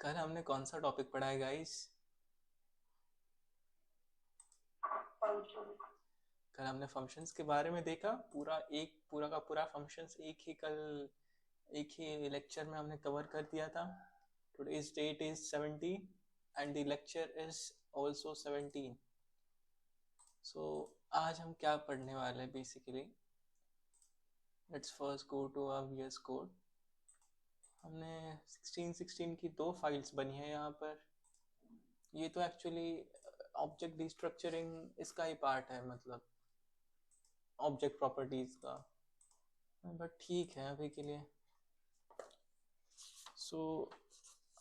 कल हमने कौन सा टॉपिक पढ़ा है गाइस? फंक्शन। कल हमने फंक्शंस के बारे में देखा। पूरा का पूरा फंक्शंस एक ही लेक्चर में हमने कवर कर दिया था। Today's date is 17 and the lecture is also 17। So आज हम क्या पढ़ने वाले हैं बेसिकली? Let's first go to our VS code. हमने 16 की दो फाइल्स बनी है यहाँ पर। ये तो एक्चुअली ऑब्जेक्ट डिस्ट्रक्चरिंग इसका ही पार्ट है, मतलब ऑब्जेक्ट प्रॉपर्टीज का, बट ठीक है अभी के लिए। सो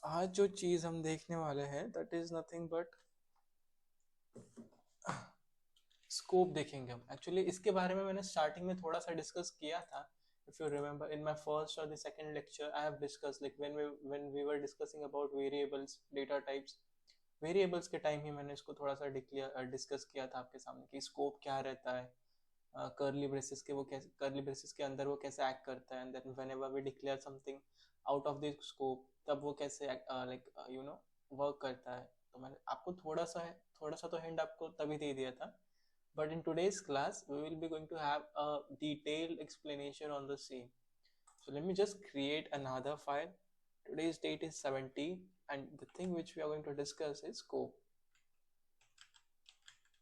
आज जो चीज़ हम देखने वाले हैं that is nothing but scope देखेंगे हम। एक्चुअली इसके बारे में मैंने स्टार्टिंग में थोड़ा सा डिस्कस किया था। If you remember in my first और the second lecture I have discuss like when we were discussing about variables, data types. Variables के टाइम ही मैंने इसको थोड़ा सा डिस्कस किया था आपके सामने कि स्कोप क्या रहता है, कर्ली ब्रेसेस के वो कैसे, कर्ली ब्रेसेस के अंदर वो कैसे एक्ट करता है, and then whenever we declare something out of the scope तब वो कैसे लाइक वर्क करता है। तो मैंने आपको थोड़ा सा तो हिंट आपको तभी दे दिया था। But in today's class, we will be going to have a detailed explanation on the same. So let me just create another file. Today's date is 17 and the thing which we are going to discuss is scope.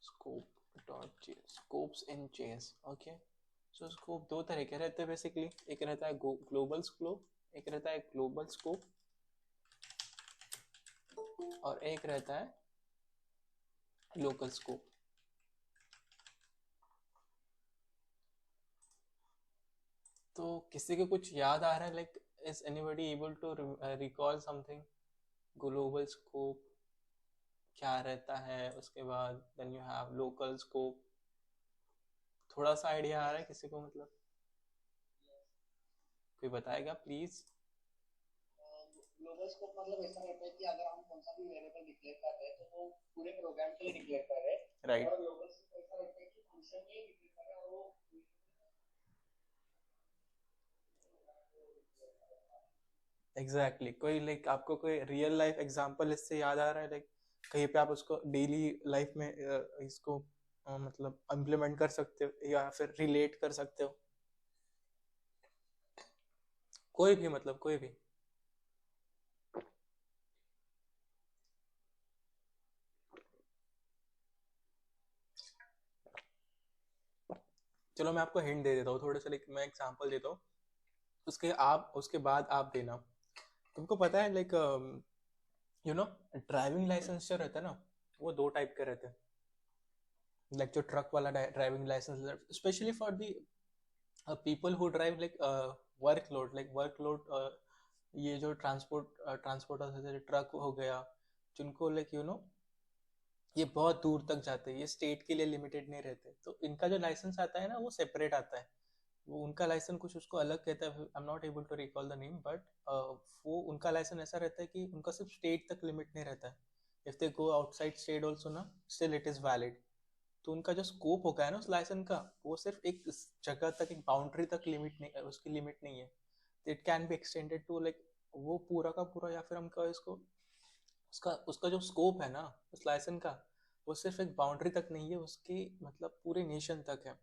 Scope.js. Scopes in JS. Okay. So scope दो तरह के रहते हैं basically. एक रहता है global scope, एक रहता है global scope और एक रहता है local scope. तो किसी को कुछ याद आ रहा है like is anybody able to recall something? Global scope क्या रहता है, उसके बाद then you have local scope. थोड़ा सा आइडिया आ रहा है किसी को? मतलब कोई बताएगा प्लीज? ग्लोबल स्कोप मतलब ऐसा रहता है कि अगर हम कौन सा भी वेरिएबल डिक्लेयर कर रहे हैं तो वो पूरे प्रोग्राम के लिए डिक्लेयर कर रहे हैं। राइट, और ग्लोबल स्कोप ऐसा रहता है कि फंक्शन में डिक्लेयर कर रहे हैं और वो एग्जैक्टली। कोई लाइक आपको कोई रियल लाइफ एग्जांपल इससे याद आ रहा है लाइक कहीं पे आप उसको डेली लाइफ में इसको मतलब इम्प्लीमेंट कर सकते हो या फिर रिलेट कर सकते हो? कोई भी, मतलब कोई भी। चलो मैं आपको हिंट दे देता हूँ थोड़े से, लाइक मैं एग्जांपल देता हूँ, उसके बाद आप देना। तुमको पता है लाइक ड्राइविंग लाइसेंस जो रहता है ना, वो दो टाइप के रहते हैं। लाइक जो ट्रक वाला driving license specially for the people who drive like workload, ये जो ट्रांसपोर्ट जैसे ट्रक हो गया, जिनको लाइक ये बहुत दूर तक जाते हैं, ये स्टेट के लिए लिमिटेड नहीं रहते, तो इनका जो लाइसेंस आता है ना वो सेपरेट आता है। वो उनका लाइसेंस कुछ उसको अलग कहता है, I am not able to recall the name, but वो उनका लाइसेंस ऐसा रहता है कि उनका सिर्फ स्टेट तक लिमिट नहीं रहता है। If they go outside state also ना, स्टिल इट इज वैलिड। तो उनका जो स्कोप होगा है ना उस लाइसेंस का, वो सिर्फ एक जगह तक, एक बाउंड्री तक लिमिट नहीं, उसकी लिमिट नहीं है। It can be extended to like वो पूरा का पूरा, या फिर हम कहें इसको, उसका उसका जो स्कोप है ना उस लाइसेंस का, वो सिर्फ एक बाउंड्री तक नहीं है, उसकी मतलब पूरे नेशन तक है।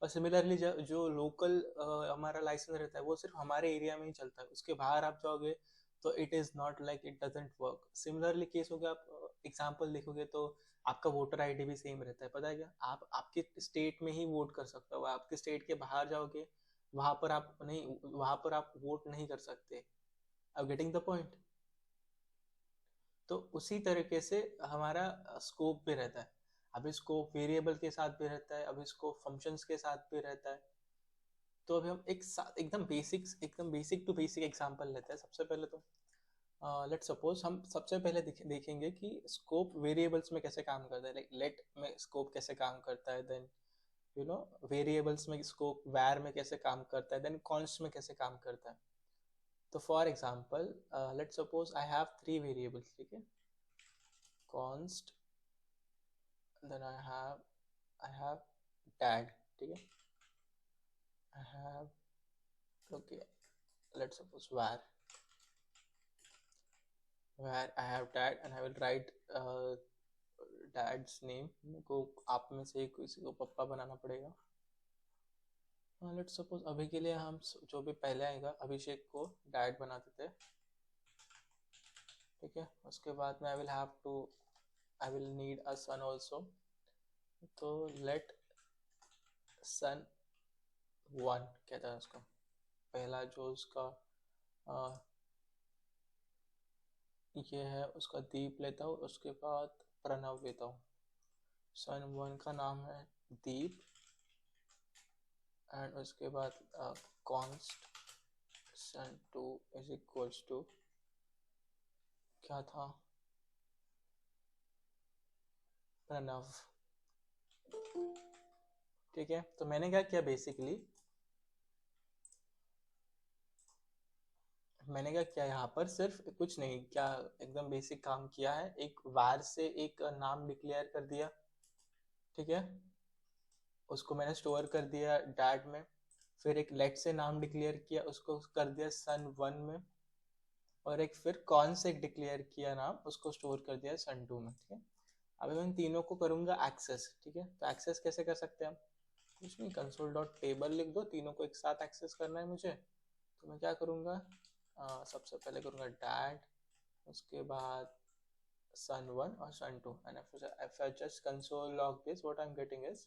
और सिमिलरली जो लोकल हमारा लाइसेंस रहता है वो सिर्फ हमारे एरिया में ही चलता है, उसके बाहर आप जाओगे तो it is not like, it doesn't work. Similarly case हो गया, आप एग्जांपल देखोगे तो आपका वोटर आईडी भी सेम रहता है। पता है क्या, आप आपके स्टेट में ही वोट कर सकते हो, आपके स्टेट के बाहर जाओगे वहां पर आप वोट नहीं कर सकते। अब गेटिंग द पॉइंट? तो उसी तरीके से हमारा स्कोप भी रहता है। अभी स्कोप वेरिएबल के साथ भी रहता है, अभी स्कोप फंक्शंस के साथ भी रहता है। तो अभी हम एकदम बेसिक टू बेसिक एग्जांपल लेते हैं। सबसे पहले तो लेट्स सपोज हम सबसे पहले देखेंगे कि स्कोप वेरिएबल्स में कैसे काम करता है, लाइक लेट में स्कोप कैसे काम करता है, देन वेरिएबल्स में स्कोप वैर में कैसे काम करता है, देन कॉन्स्ट में कैसे काम करता है। तो for example let's suppose I have three variables, ठीक है? Const, then I have tag, ठीक है? I have, okay, let's suppose var। where I have dad and I will write dad's name. मेरे को आप में से किसी को पप्पा बनाना पड़ेगा. लेट्स सपोज अभी के लिए हम जो भी पहले आएगा अभिषेक को डैड बना देते हैं. ठीक है, उसके बाद में I will need a sun also. तो लेट सन 1 कहता है उसको. पहला जो उसका ये है उसका दीप लेता हूँ. उसके बाद प्रणव लेता हूँ. सन 1 का नाम है दीप. एंड उसके बाद const sun 2 is equals to क्या था, प्रणव. ठीक है, तो मैंने क्या किया बेसिकली, मैंने क्या किया यहाँ पर सिर्फ कुछ नहीं क्या, एकदम बेसिक काम किया है. एक var से एक नाम डिक्लेयर कर दिया. ठीक है, उसको मैंने स्टोर कर दिया डैड में. फिर एक लेट से नाम डिक्लेयर किया, उसको कर दिया सन 1 में. और एक फिर कौन से डिक्लेयर किया नाम, उसको स्टोर कर दिया सन 2 में. ठीक है, अभी मैं इन तीनों को करूंगा एक्सेस. ठीक है, तो एक्सेस कैसे कर सकते हैं हम, कुछ नहीं, कंसोल डॉट टेबल लिख दो. तीनों को एक साथ एक्सेस करना है मुझे. तो मैं क्या करूंगा, सबसे पहले करूंगा डैड, उसके बाद सन 1 और सन 2. And if I just console log this, what I'm getting is,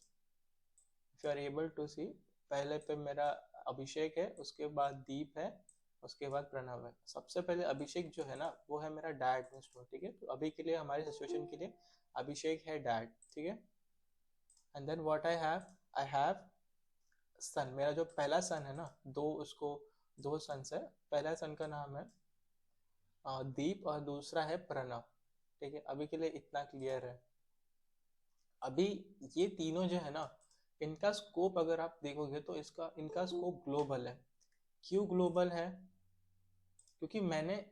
if you are able to see, पहले पे मेरा अभिषेक है, उसके बाद दीप है, उसके बाद प्रणव है. सबसे पहले अभिषेक जो है ना वो है मेरा डैड में स्टोर. ठीक है, तो अभी के लिए हमारे सिचुएशन के लिए अभिषेक है डैड. ठीक है, and then what I have son. मेरा जो पहला सन है ना, दो सन्स है. पहला सन का नाम है दीप और दूसरा है प्रणव. ठीक है, अभी के लिए इतना क्लियर है. अभी ये तीनों जो है ना, इनका स्कोप अगर आप देखोगे तो इनका स्कोप ग्लोबल है. क्यों ग्लोबल है, क्योंकि मैंने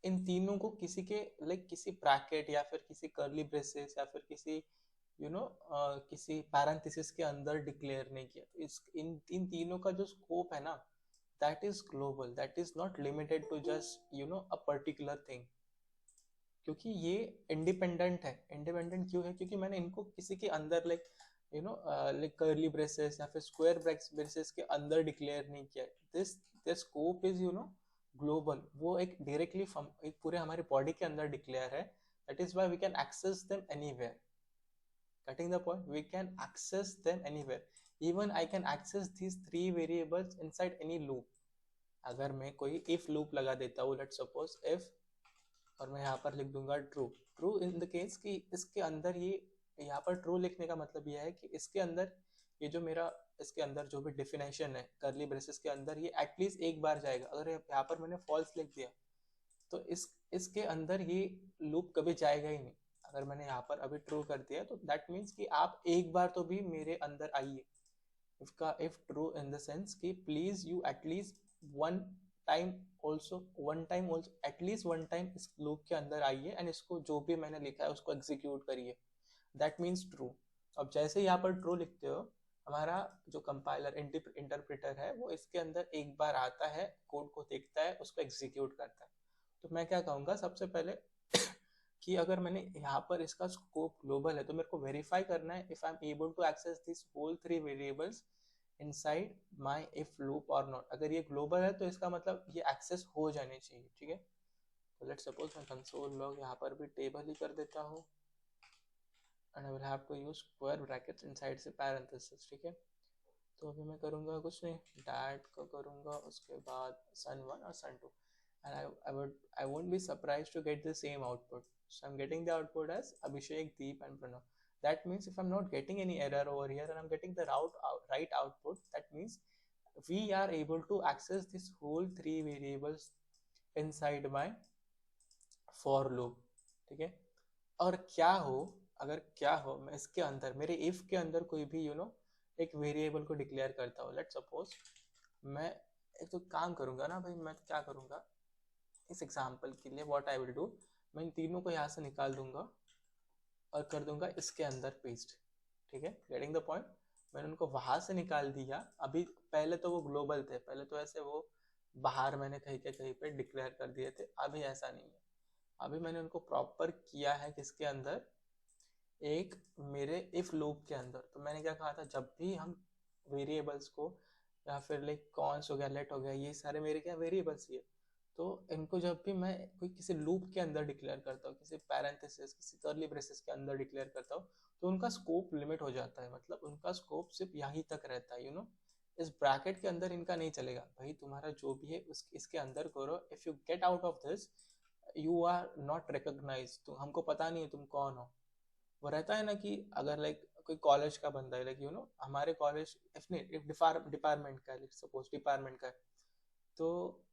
इन तीनों को किसी के किसी ब्रैकेट या फिर किसी कर्ली ब्रेसेस या फिर किसी किसी पैरेंथेसिस के अंदर डिक्लेयर नहीं किया. तो इन तीनों का जो स्कोप है ना, that is global. That is not limited to just a particular thing. क्योंकि ये इंडिपेंडेंट है. इंडिपेंडेंट क्यों है, क्योंकि मैंने इनको किसी के अंदर कर्ली ब्रेसेस या फिर स्क्वायर ब्रेसेस के अंदर डिक्लेयर नहीं किया. This scope is global. वो एक डायरेक्टली एक पूरे हमारे बॉडी के अंदर डिक्लेयर है. That is why we can access them anywhere. Getting the point, we can access them anywhere. Even I can access these 3 variables inside any loop. अगर मैं कोई if loop लगा देता हूँ, let's suppose if, और मैं यहाँ पर लिख दूंगा ट्रू इन द केस कि इसके अंदर ये, यहाँ पर ट्रू लिखने का मतलब ये है कि इसके अंदर ये जो मेरा इसके अंदर जो भी डिफिनेशन है कर्ली ब्रेसेस के अंदर, ये एटलीस्ट एक बार जाएगा. अगर यहाँ पर मैंने फॉल्स लिख दिया तो इसके अंदर ये लूप कभी जाएगा ही नहीं. अगर मैंने यहाँ पर अभी ट्रू कर दिया तो दैट मीन्स कि आप एक बार तो भी मेरे अंदर आइए. If true in the sense कि please you at least one time also at least one time इस लूप के अंदर आइए एंड इसको जो भी मैंने लिखा है उसको एग्जीक्यूट करिए. That means true. अब जैसे यहाँ पर ट्रू लिखते हो, हमारा जो कंपाइलर इंटरप्रेटर है वो इसके अंदर एक बार आता है, कोड को देखता है, उसको एग्जीक्यूट करता है. तो मैं क्या कहूँगा सबसे पहले कि अगर मैंने यहाँ पर इसका स्कोप ग्लोबल है तो मेरे को वेरीफाई करना है if I am able to access this whole 3 variables inside my if loop or not. अगर ये ग्लोबल है तो इसका मतलब ये एक्सेस हो जाने चाहिए. ठीक है, तो लेट्स सपोज मैं कंसोल लॉग यहाँ पर भी टेबल ही कर देता हूँ and I will have to use square brackets inside से पैरेंथेसिस. ठीक है, तो अभी मैं करूँगा कुछ नहीं, डैट को करूँगा, उसके बाद सन 1 और सन 2. and I won't be surprised to get the same output. So I'm getting the output as Abhishek, Deep and Pranav. That means if I'm not getting any error over here and I'm getting the right output, that means we are able to access this whole 3 variables inside my for loop. ठीक है, और क्या हो मैं इसके अंदर मेरे if के अंदर कोई भी एक वेरिएबल को डिक्लेयर करता हूँ. लेट्स सपोज मैं एक तो काम करूंगा ना भाई, मैं क्या करूंगा इस एग्जाम्पल के लिए, व्हाट आई विल डू, मैं इन तीनों को यहाँ से निकाल दूंगा और कर दूंगा इसके अंदर पेस्ट. ठीक है, गेटिंग द पॉइंट. मैंने उनको वहां से निकाल दिया. अभी पहले तो वो ग्लोबल थे, पहले तो ऐसे वो बाहर मैंने कहीं पे डिक्लेयर कर दिए थे। अभी ऐसा नहीं है, अभी मैंने उनको प्रॉपर किया है किसके अंदर, एक मेरे इफ लूप के अंदर। तो मैंने क्या कहा था, जब भी हम वेरिएबल्स को, या फिर लाइक कॉन्स हो गया, लेट हो गया, ये सारे मेरे क्या वेरिएबल्स ही है, तो इनको जब भी मैं कोई किसी लूप के अंदर डिक्लेयर करता हूँ, किसी पैरेंथेसिस, किसी कर्ली ब्रेसेस के अंदर डिक्लेयर करता हूँ, तो उनका स्कोप लिमिट हो जाता है। मतलब उनका स्कोप सिर्फ यहीं तक रहता है, इस ब्रैकेट के अंदर इनका नहीं चलेगा। भाई तुम्हारा जो भी है इसके अंदर करो, if you get out of this you are not recognize, तो हमको पता नहीं है तुम कौन हो। वो रहता है ना कि अगर लाइक कोई कॉलेज का बंदा है, लाइक हमारे कॉलेज इफ डिपार्टमेंट का है, सपोज डिपार्टमेंट का है, तो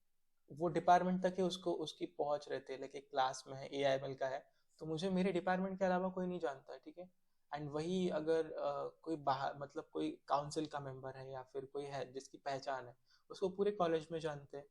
वो डिपार्टमेंट तक ही उसको उसकी पहुंच रहती है। लाइक एक क्लास में है, AIML का है, तो मुझे मेरे डिपार्टमेंट के अलावा कोई नहीं जानता है, ठीक है। एंड वही अगर कोई बाहर, मतलब कोई काउंसिल का मेंबर है या फिर कोई है जिसकी पहचान है, उसको पूरे कॉलेज में जानते हैं,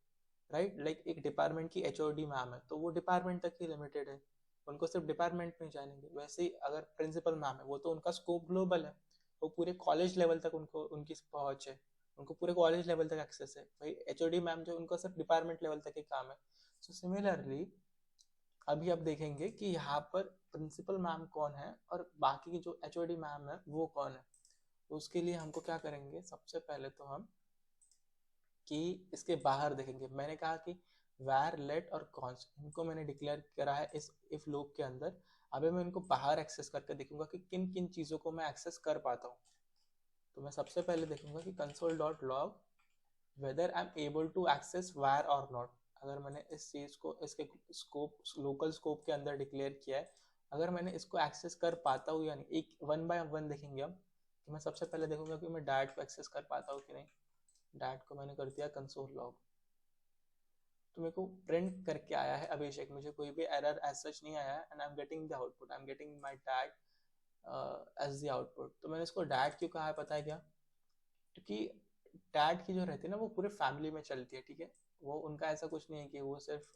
राइट। लाइक एक डिपार्टमेंट की HOD मैम है, तो वो डिपार्टमेंट तक ही लिमिटेड है, उनको सिर्फ डिपार्टमेंट में जानेंगे। वैसे ही अगर प्रिंसिपल मैम है, वो तो उनका स्कोप ग्लोबल है, वो पूरे कॉलेज लेवल तक उनको उनकी पहुंच है, उनको पूरे कॉलेज लेवल तक एक्सेस है। भाई HOD मैम जो, उनको सिर्फ डिपार्टमेंट लेवल तक ही काम है। सो सिमिलरली अभी आप देखेंगे कि यहाँ पर प्रिंसिपल मैम कौन है और बाकी की जो HOD मैम है वो कौन है। तो उसके लिए हमको क्या करेंगे, सबसे पहले तो हम कि इसके बाहर देखेंगे। मैंने कहा कि वैर लेट और कॉन्स, इनको मैंने डिक्लेयर करा है इस इफ लूप के अंदर। अभी मैं इनको बाहर एक्सेस करके देखूंगा कि किन किन चीज़ों को मैं एक्सेस कर पाता हूँ। तो मैं सबसे पहले देखूंगा कि console dot log whether I am able to access var or not. अगर मैंने इस चीज़ को इसके स्कोप, लोकल स्कोप के अंदर डिक्लेयर किया है, अगर मैंने इसको एक्सेस कर पाता हूँ या नहीं, एक वन बाय वन देखेंगे हम। तो मैं सबसे पहले देखूंगा कि मैं डैट को एक्सेस कर पाता हूँ कि नहीं। डैट को मैंने कर दिया कंसोल लॉग, तो मेरे को प्रिंट करके आया है अभिषेक, मुझे कोई भी एरर एज सच नहीं आया है। And I am getting the output, I am getting my dad as the output. तो मैंने इसको डैट क्यों कहा है पता है क्या, क्योंकि डैड की जो रहती है ना, वो पूरे फैमिली में चलती है, ठीक है। वो उनका ऐसा कुछ नहीं है कि वो सिर्फ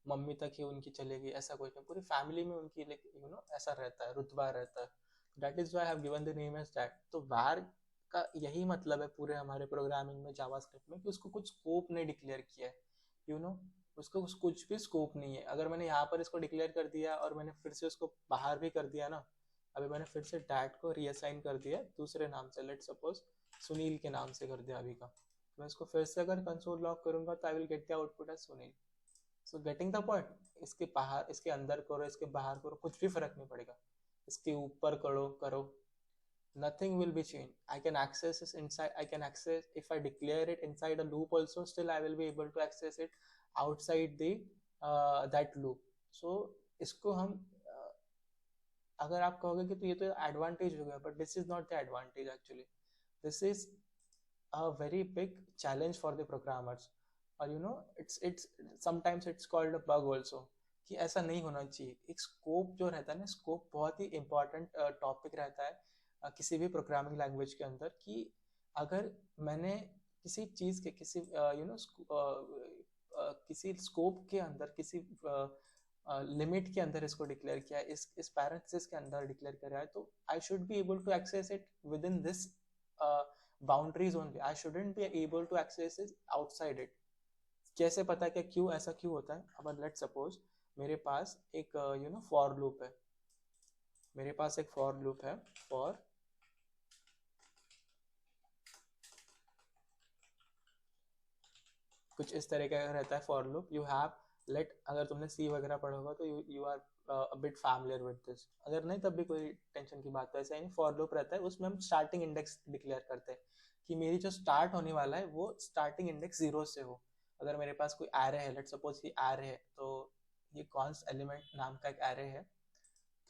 मम्मी तक ही उनकी चलेगी, ऐसा कुछ नहीं, पूरी फैमिली में उनकी लाइक ऐसा रहता है, रुतबा रहता है। That is why I have given the name as dad. तो var का यही मतलब है पूरे हमारे प्रोग्रामिंग में, जावास्क्रिप्ट में, कि उसको कुछ स्कोप नहीं डिक्लेयर किया है, यू नो उसको कुछ भी स्कोप नहीं है। अगर मैंने यहाँ पर इसको डिक्लेयर कर दिया और मैंने फिर से उसको बाहर भी कर दिया ना, अभी मैंने फिर से डैड को रीअसाइन कर दिया दूसरे नाम से, लेट सपोज सुनील के नाम से कर दिया अभी का। तो मैं इसको फिर से अगर कंसोल लॉग करूंगा तो I will get the output as Sunil. So getting the point. इसके बाहर, इसके अंदर करो, इसके बाहर करो, कुछ भी फर्क नहीं पड़ेगा। इसके ऊपर करो करो, nothing will be changed. I can access this inside, I can access, if I declare it inside a loop also, still I will be able to access it outside the that loop. So इसको हम अगर आप कहोगे कि तो ये तो advantage हो गया, but this is not the advantage actually, this is a very big challenge for the programmers. और it's sometimes it's called a bug also, कि ऐसा नहीं होना चाहिए। एक स्कोप जो रहता है ना, स्कोप बहुत ही इंपॉर्टेंट टॉपिक रहता है किसी भी प्रोग्रामिंग लैंग्वेज के अंदर। कि अगर मैंने किसी चीज के किसी किसी स्कोप के अंदर, किसी लिमिट के अंदर इसको डिक्लेयर किया है, इस पैरेंथेसिस के अंदर डिक्लेयर करा है, तो I should be able to access it within this boundaries only. I shouldn't be able to access it outside it. कैसे पता क्या, क्यों ऐसा क्यों होता है। अब लेट सपोज मेरे पास एक फॉर लूप है, मेरे पास एक फॉर लूप है, फॉर कुछ इस तरह का रहता है for loop. You have let, अगर तुमने सी वगैरह पढ़ा होगा तो you are a bit familiar with this, अगर नहीं तब भी कोई टेंशन की बात। तो ऐसा ही फॉर लूप रहता है, उसमें हम स्टार्टिंग इंडेक्स डिक्लेयर करते हैं कि मेरी जो स्टार्ट होने वाला है वो स्टार्टिंग इंडेक्स 0 से हो। अगर मेरे पास कोई एरे है, लेट सपोज ये एरे है, तो ये कॉन्स्ट एलिमेंट नाम का एक एरे है।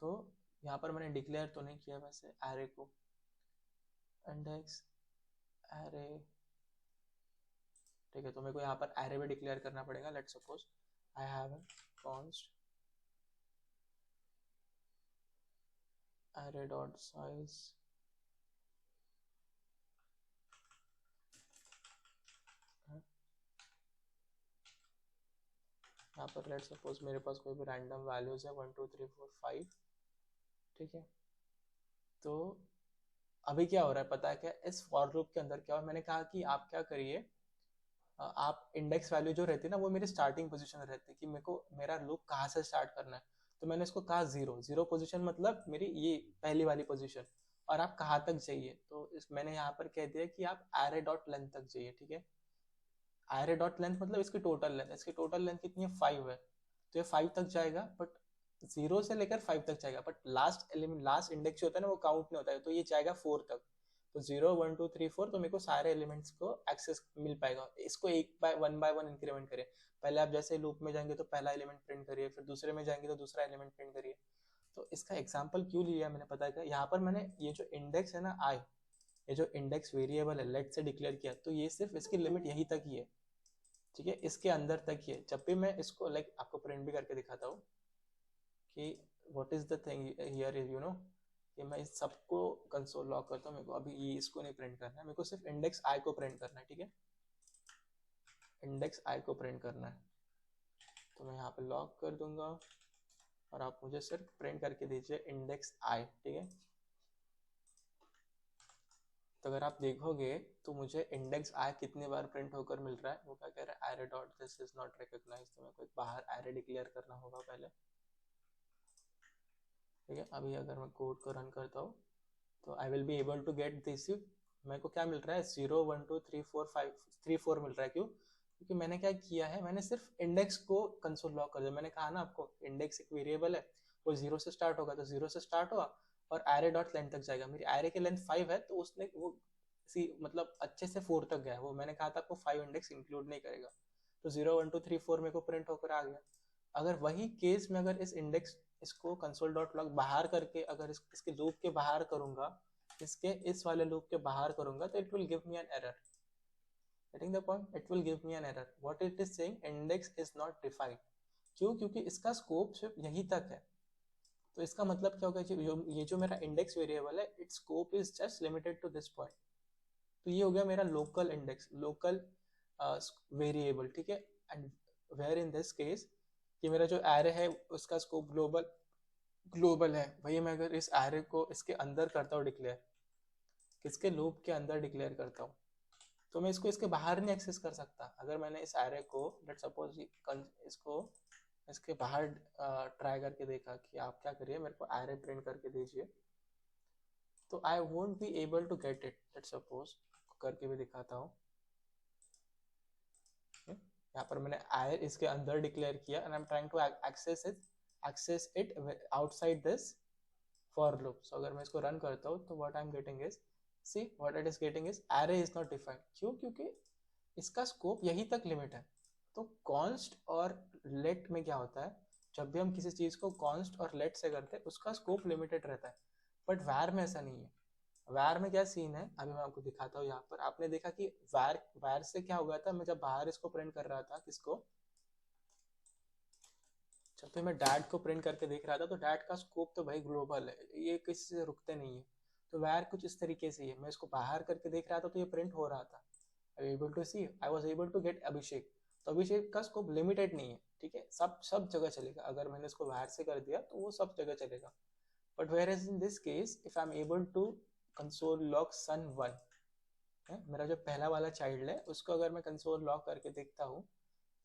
तो यहाँ पर मैंने डिक्लेयर तो नहीं किया वैसे एरे को, इंडेक्स एरे, ठीक है। तो मेरे को यहाँ पर एरे भी डिक्लेयर करना पड़ेगा। Let suppose I have const array dot size, यहाँ पर लेट सपोज मेरे पास कोई भी रैंडम वैल्यूज है 1 2 3 4 5, ठीक है। तो अभी क्या हो रहा है पता है क्या, इस फॉर लूप के अंदर क्या हो, मैंने कहा कि आप क्या करिए, आप इंडेक्स वैल्यू जो रहती है ना वो मेरी स्टार्टिंग पोजीशन रहती है कि मेरे को मेरा लूप कहाँ से स्टार्ट करना है। तो मैंने इसको कहा जीरो, जीरो पोजीशन मतलब मेरी ये पहली वाली पोजीशन, और आप कहाँ तक चाहिए, तो मैंने यहाँ पर कह दिया कि आप एरे डॉट लेंथ तक चाहिए, ठीक है। एरे डॉट लेंथ मतलब इसकी टोटल लेंथ, इसकी टोटल लेंथ कितनी है, 5 है, तो ये 5 तक जाएगा, बट जीरो से लेकर 5 तक जाएगा, but last element, last index जो होता है ना वो काउंट नहीं होता है, तो ये जाएगा 4 तक। तो 0 1 2 3 4, तो मेरे को सारे एलिमेंट्स को एक्सेस मिल पाएगा। इसको एक बाय वन इंक्रीमेंट करिए। पहले आप जैसे लूप में जाएंगे तो पहला एलिमेंट प्रिंट करिए, फिर दूसरे में जाएंगे तो दूसरा एलिमेंट प्रिंट करिए। तो इसका एग्जाम्पल क्यों लिया मैंने पता है, यहाँ पर मैंने ये जो इंडेक्स है ना आई, ये जो इंडेक्स वेरिएबल है लेट से डिक्लेयर किया, तो ये सिर्फ इसकी लिमिट यही तक ही है, ठीक है, इसके अंदर तक ही है। जब भी मैं इसको आपको प्रिंट भी करके दिखाता हूँ कि what is the thing here is कि मैं इस सबको कंसोल लॉक करता हूँ, मेरे को अभी ये इसको नहीं प्रिंट करना है, मेरे को सिर्फ इंडेक्स आई को प्रिंट करना है, ठीक है, इंडेक्स आई को प्रिंट करना है। तो मैं यहाँ पे लॉक कर दूंगा और आप मुझे सिर्फ प्रिंट करके दीजिए इंडेक्स आई, ठीक है। तो अगर आप देखोगे तो मुझे इंडेक्स आई कितनी बार प्रिंट होकर मिल रहा है, वो क्या कह रहा है, array dot this is not recognized, तो मेरे को बाहर एरे डिक्लेयर करना होगा पहले, ठीक है। अभी अगर मैं कोड को रन करता हूँ तो I will be able to get this. मेरे को क्या मिल रहा है, 0 1 2 3 4 5 3 4 मिल रहा है, क्यों, क्योंकि मैंने क्या किया है, मैंने सिर्फ इंडेक्स को कंसोल लॉक कर दिया। मैंने कहा ना आपको इंडेक्स एक वेरिएबल है, वो जीरो से स्टार्ट होगा, तो जीरो से स्टार्ट हुआ और एरे डॉट लेंथ तक जाएगा। मेरी एरे की लेंथ 5 है, तो उसने वो मतलब अच्छे से 4 तक गया, वो मैंने कहा था आपको 5 इंडेक्स इंक्लूड नहीं करेगा, तो 0 1 2 3 4 मेरे को प्रिंट होकर आ गया। अगर वही केस में अगर इस इंडेक्स इसको कंसोल डॉट लॉग बाहर करके अगर इसके लूप के बाहर करूंगा, इसके इस वाले लूप के बाहर करूंगा, तो it will give me an error. Getting the point, it will give me an error, what it is saying, index is not defined. क्यों, क्योंकि इसका स्कोप सिर्फ यही तक है। तो इसका मतलब क्या होगा, ये जो मेरा इंडेक्स वेरिएबल है, its scope is just limited to this point. तो ये हो गया मेरा लोकल इंडेक्स, लोकल वेरिएबल, ठीक है। And where in this case कि मेरा जो एरे है उसका स्कोप ग्लोबल ग्लोबल है, वही मैं अगर इस एरे को इसके अंदर करता हूँ डिक्लेयर, किसके लूप के अंदर डिक्लेयर करता हूँ, तो मैं इसको इसके बाहर नहीं एक्सेस कर सकता। अगर मैंने इस एरे को लेट सपोज इसको इसके बाहर ट्राई करके देखा कि आप क्या करिए, मेरे को एरे प्रिंट करके दीजिए, तो I won't be able to get it. Let suppose करके भी दिखाता हूँ, यहाँ पर मैंने आई इसके अंदर डिक्लेयर किया and I am trying to access it outside this for loop. So अगर मैं इसको रन करता हूँ तो what I am getting is, see what it is getting is array is not defined. क्यों, क्योंकि इसका स्कोप यही तक लिमिट है। तो कॉन्स्ट और लेट में क्या होता है, जब भी हम किसी चीज को कॉन्स्ट और लेट से करते हैं उसका स्कोप लिमिटेड रहता है, बट वैर में ऐसा नहीं है। वैर में क्या सीन है, अभी मैं आपको दिखाता हूँ। यहाँ पर आपने देखा कि वैर वैर से क्या हो गया था, मैं जब बाहर इसको प्रिंट कर रहा था, किसको, जब भी मैं डैट को प्रिंट करके देख रहा था, तो डैट का स्कोप तो भाई ग्लोबल है, ये किसी से रुकते नहीं है। तो वैर कुछ इस तरीके से है, मैं इसको बाहर करके देख रहा था तो ये प्रिंट हो रहा था, I able to see, I was able to get Abhishek. तो अभिषेक का स्कोप लिमिटेड नहीं है, ठीक है, सब सब जगह चलेगा। अगर मैंने इसको बाहर से कर दिया तो वो सब जगह चलेगा। But where is in this case, if I am able to console log sun1 है, मेरा जो पहला वाला चाइल्ड है, उसको अगर मैं कंसोल लॉग करके देखता हूँ,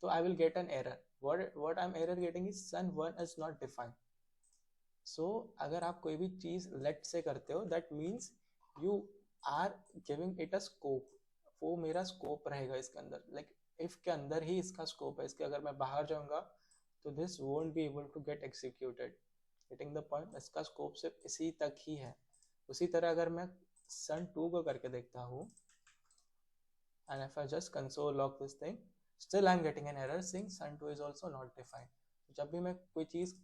तो I will get an error. What I'm error getting is sun1 is not defined. So अगर आप कोई भी चीज let से करते हो, that means you are giving it a scope. वो मेरा scope रहेगा इसके अंदर, like if के अंदर ही इसका scope है, इसके अगर मैं बाहर जाऊंगा तो this won't be able to get executed. Getting the point? इसका scope सिर्फ इसी तक ही है। उसी तरह अगर मैं sun2 को करके देखता हूँ, and if I just console log this thing, still I'm getting an error saying sun2 is also not defined. जब भी मैं कोई चीज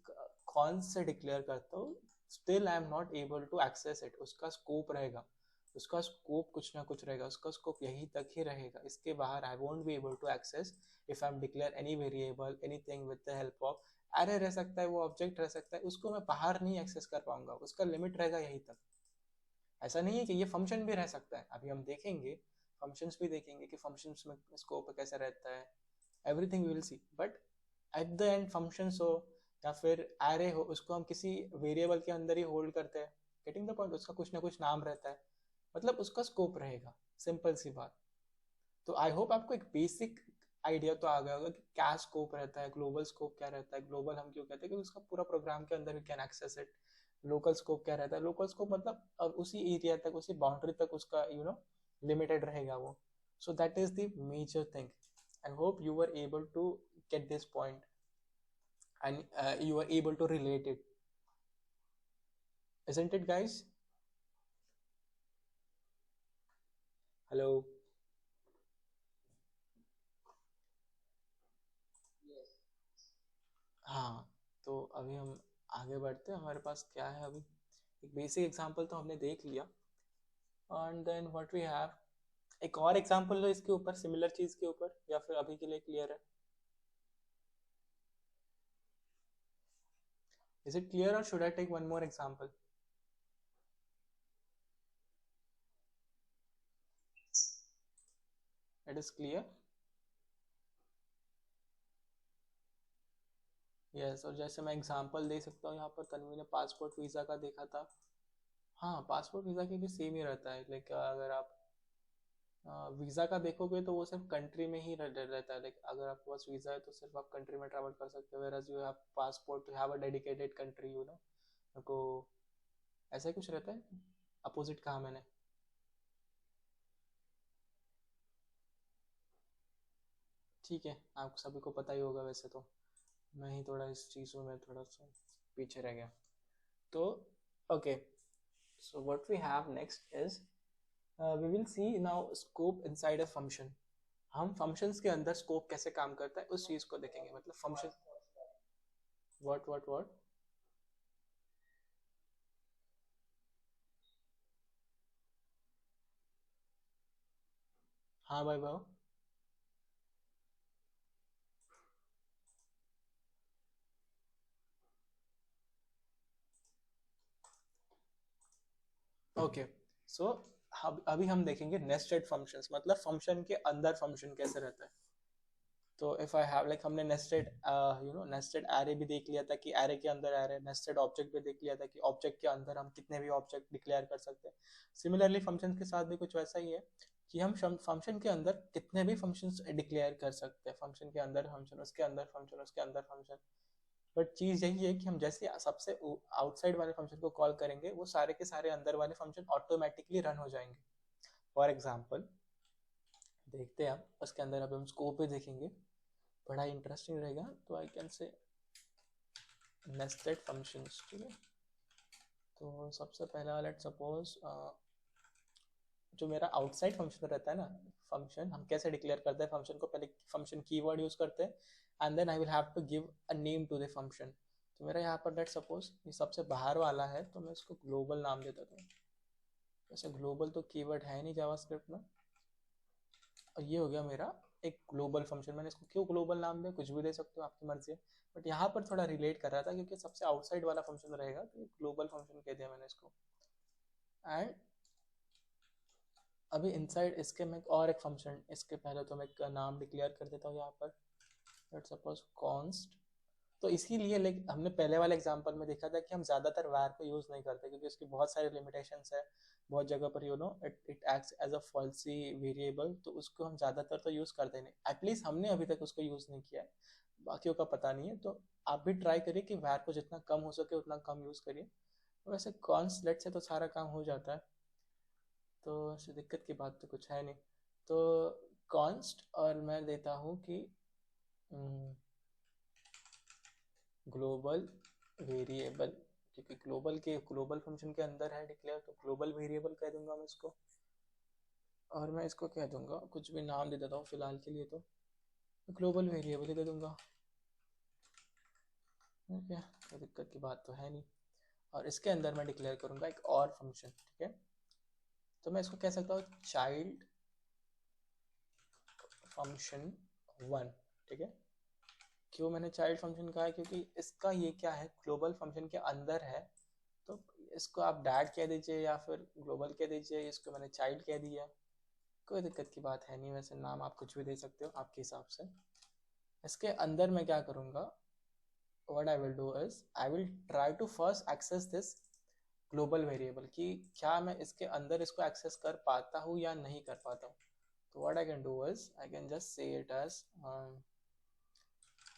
कौन से डिक्लेयर करता हूँ, still I am not able to access it. उसका स्कोप रहेगा, उसका स्कोप कुछ ना कुछ रहेगा, उसका स्कोप यही तक ही रहेगा, इसके बाहर I won't be able to access if I'm declare any variable anything with the help of array रह सकता है, वो ऑब्जेक्ट रह सकता है, उसको मैं बाहर नहीं एक्सेस कर पाऊंगा, उसका लिमिट रहेगा यही तक। ऐसा नहीं है कि ये फंक्शन भी रह सकता है, अभी हम देखेंगे, फंक्शंस भी देखेंगे कि फंक्शंस में स्कोप कैसे रहता है, everything we will see. But at the end functions हो या फिर एरे हो, उसको हम किसी वेरिएबल के अंदर ही होल्ड करते हैं। गेटिंग द पॉइंट, उसका कुछ ना कुछ नाम रहता है, मतलब उसका स्कोप रहेगा, सिंपल सी बात। तो आई होप आपको एक बेसिक आइडिया तो आ गया होगा कि क्या स्कोप रहता है, ग्लोबल स्कोप क्या रहता है, ग्लोबल हम क्यों कहते हैं, क्योंकि उसका पूरा प्रोग्राम के अंदर we can access it. Local scope क्या रहता है, लोकल स्कोप मतलब अब उसी एरिया तक, उसी बाउंड्री तक उसका लिमिटेड रहेगा वो। So that is the major thing. I hope you were able to get this point and you are able to relate it, isn't it guys? Hello. Yes. हाँ, तो अभी हम आगे बढ़ते हैं। हमारे पास क्या है अभी, एक बेसिक एग्जांपल तो हमने देख लिया, and then what we have, एक और एग्जांपल लो इसके ऊपर, सिमिलर चीज के ऊपर, या फिर अभी के लिए क्लियर है? इज इट क्लियर और should I take one more example? It is clear. Yes, और जैसे मैं एग्जांपल दे सकता हूँ यहाँ पर, तन्वी ने पासपोर्ट वीज़ा का देखा था। हाँ, पासपोर्ट वीज़ा के भी सेम ही रहता है, लाइक अगर आप वीज़ा का देखोगे तो वो सिर्फ कंट्री में ही रहता है, लाइक अगर आपके पास वीज़ा है तो सिर्फ आप कंट्री में ट्रैवल कर सकते हो, where you have passport to have a dedicated country, को ऐसा ही कुछ रहता है। अपोजिट कहा मैंने? ठीक है, आप सभी को पता ही होगा वैसे तो, मैं ही थोड़ा इस चीज़ों में थोड़ा सा पीछे रह गया। तो okay, so what we have next is, we will see now scope inside a function. हम फंक्शंस के अंदर स्कोप कैसे काम करता है उस चीज को देखेंगे, मतलब फंक्शन। व्हाट? हाँ भाई भाई। ओके, सो अभी हम देखेंगे नेस्टेड फंक्शंस, मतलब फंक्शन के अंदर फंक्शन कैसे रहता है। तो इफ आई हैव, लाइक हमने नेस्टेड नेस्टेड एरे भी देख लिया था कि एरे के अंदर एरे, नेस्टेड ऑब्जेक्ट भी देख लिया था कि ऑब्जेक्ट के अंदर हम कितने भी ऑब्जेक्ट डिक्लेयर कर सकते हैं। सिमिलरली फंक्शन के साथ भी कुछ वैसा ही है कि हम फंक्शन के अंदर कितने भी फंक्शंस डिक्लेयर कर सकते हैं, फंक्शन के अंदर फंक्शन, उसके अंदर फंक्शन, उसके अंदर फंक्शन। बट चीज यही है कि हम जैसे सबसे आउटसाइड वाले फंक्शन को कॉल करेंगे, वो सारे के सारे अंदर वाले फंक्शन ऑटोमेटिकली रन हो जाएंगे। फॉर एग्जाम्पल देखते हैं हम उसके अंदर, अब हम स्कोप भी देखेंगे, बड़ा इंटरेस्टिंग रहेगा। तो I can say nested functions, ठीक है। तो सबसे पहला लेट सपोज, जो मेरा आउटसाइड फंक्शन रहता है ना, फंक्शन हम कैसे डिक्लेयर करते हैं फंक्शन को, पहले फंक्शन कीवर्ड यूज करते हैं, and then I will have to give a name to the function. तो मेरा यहाँ पर लेट सपोज ये सबसे बाहर वाला है, तो मैं इसको ग्लोबल नाम दे देता हूँ। वैसे ग्लोबल तो कीवर्ड है नहीं जावास्क्रिप्ट में, और ये हो गया मेरा एक ग्लोबल फंक्शन। मैंने इसको क्यों ग्लोबल नाम दिया, कुछ भी दे सकते हो, आपकी मर्जी है, बट यहाँ पर थोड़ा रिलेट कर रहा था क्योंकि सबसे आउटसाइड वाला फंक्शन रहेगा, तो ग्लोबल फंक्शन कह दिया मैंने इसको। एंड अभी इनसाइड इसके मैं और एक फंक्शन, इसके पहले तो मैं एक नाम डिक्लेयर कर देता हूँ यहाँ पर, लेट्स सपोज कॉन्स्ट। तो इसीलिए लाइक हमने पहले वाले एग्जांपल में देखा था कि हम ज़्यादातर var को यूज़ नहीं करते क्योंकि उसकी बहुत सारे लिमिटेशंस है, बहुत जगह पर it it acts as a falsy variable, तो उसको हम ज़्यादातर तो यूज़ करते नहीं, एटलीस्ट हमने अभी तक उसको यूज़ नहीं किया है, बाकियों का पता नहीं है। तो आप भी ट्राई करिए कि var को जितना कम हो सके उतना कम यूज़ करिए। वैसे कॉन्स्ट लेट से तो सारा काम हो जाता है, तो ऐसी दिक्कत की बात तो कुछ है नहीं। तो कॉन्स्ट, और मैं देता हूँ कि ग्लोबल वेरिएबल, क्योंकि ग्लोबल फंक्शन के अंदर है डिक्लेयर, तो ग्लोबल वेरिएबल कह दूंगा मैं इसको। और मैं इसको कह दूंगा, कुछ भी नाम दे देता हूँ फिलहाल के लिए, तो ग्लोबल वेरिएबल ही दे दूंगा। ठीक है, कोई दिक्कत की बात तो है नहीं। और इसके अंदर मैं डिक्लेयर करूंगा एक और फंक्शन, ठीक है। तो मैं इसको कह सकता हूँ चाइल्ड फंक्शन 1, ठीक है। क्यों मैंने चाइल्ड फंक्शन कहा है, क्योंकि इसका ये क्या है, ग्लोबल फंक्शन के अंदर है, तो इसको आप डैड कह दीजिए या फिर ग्लोबल कह दीजिए, इसको मैंने चाइल्ड कह दिया, कोई दिक्कत की बात है नहीं। वैसे नाम आप कुछ भी दे सकते हो आपके हिसाब से। इसके अंदर मैं क्या करूँगा, what I will do is I will try to first access this global variable, कि क्या मैं इसके अंदर इसको एक्सेस कर पाता हूँ या नहीं कर पाता हूँ। तो what I can do is I can just say it as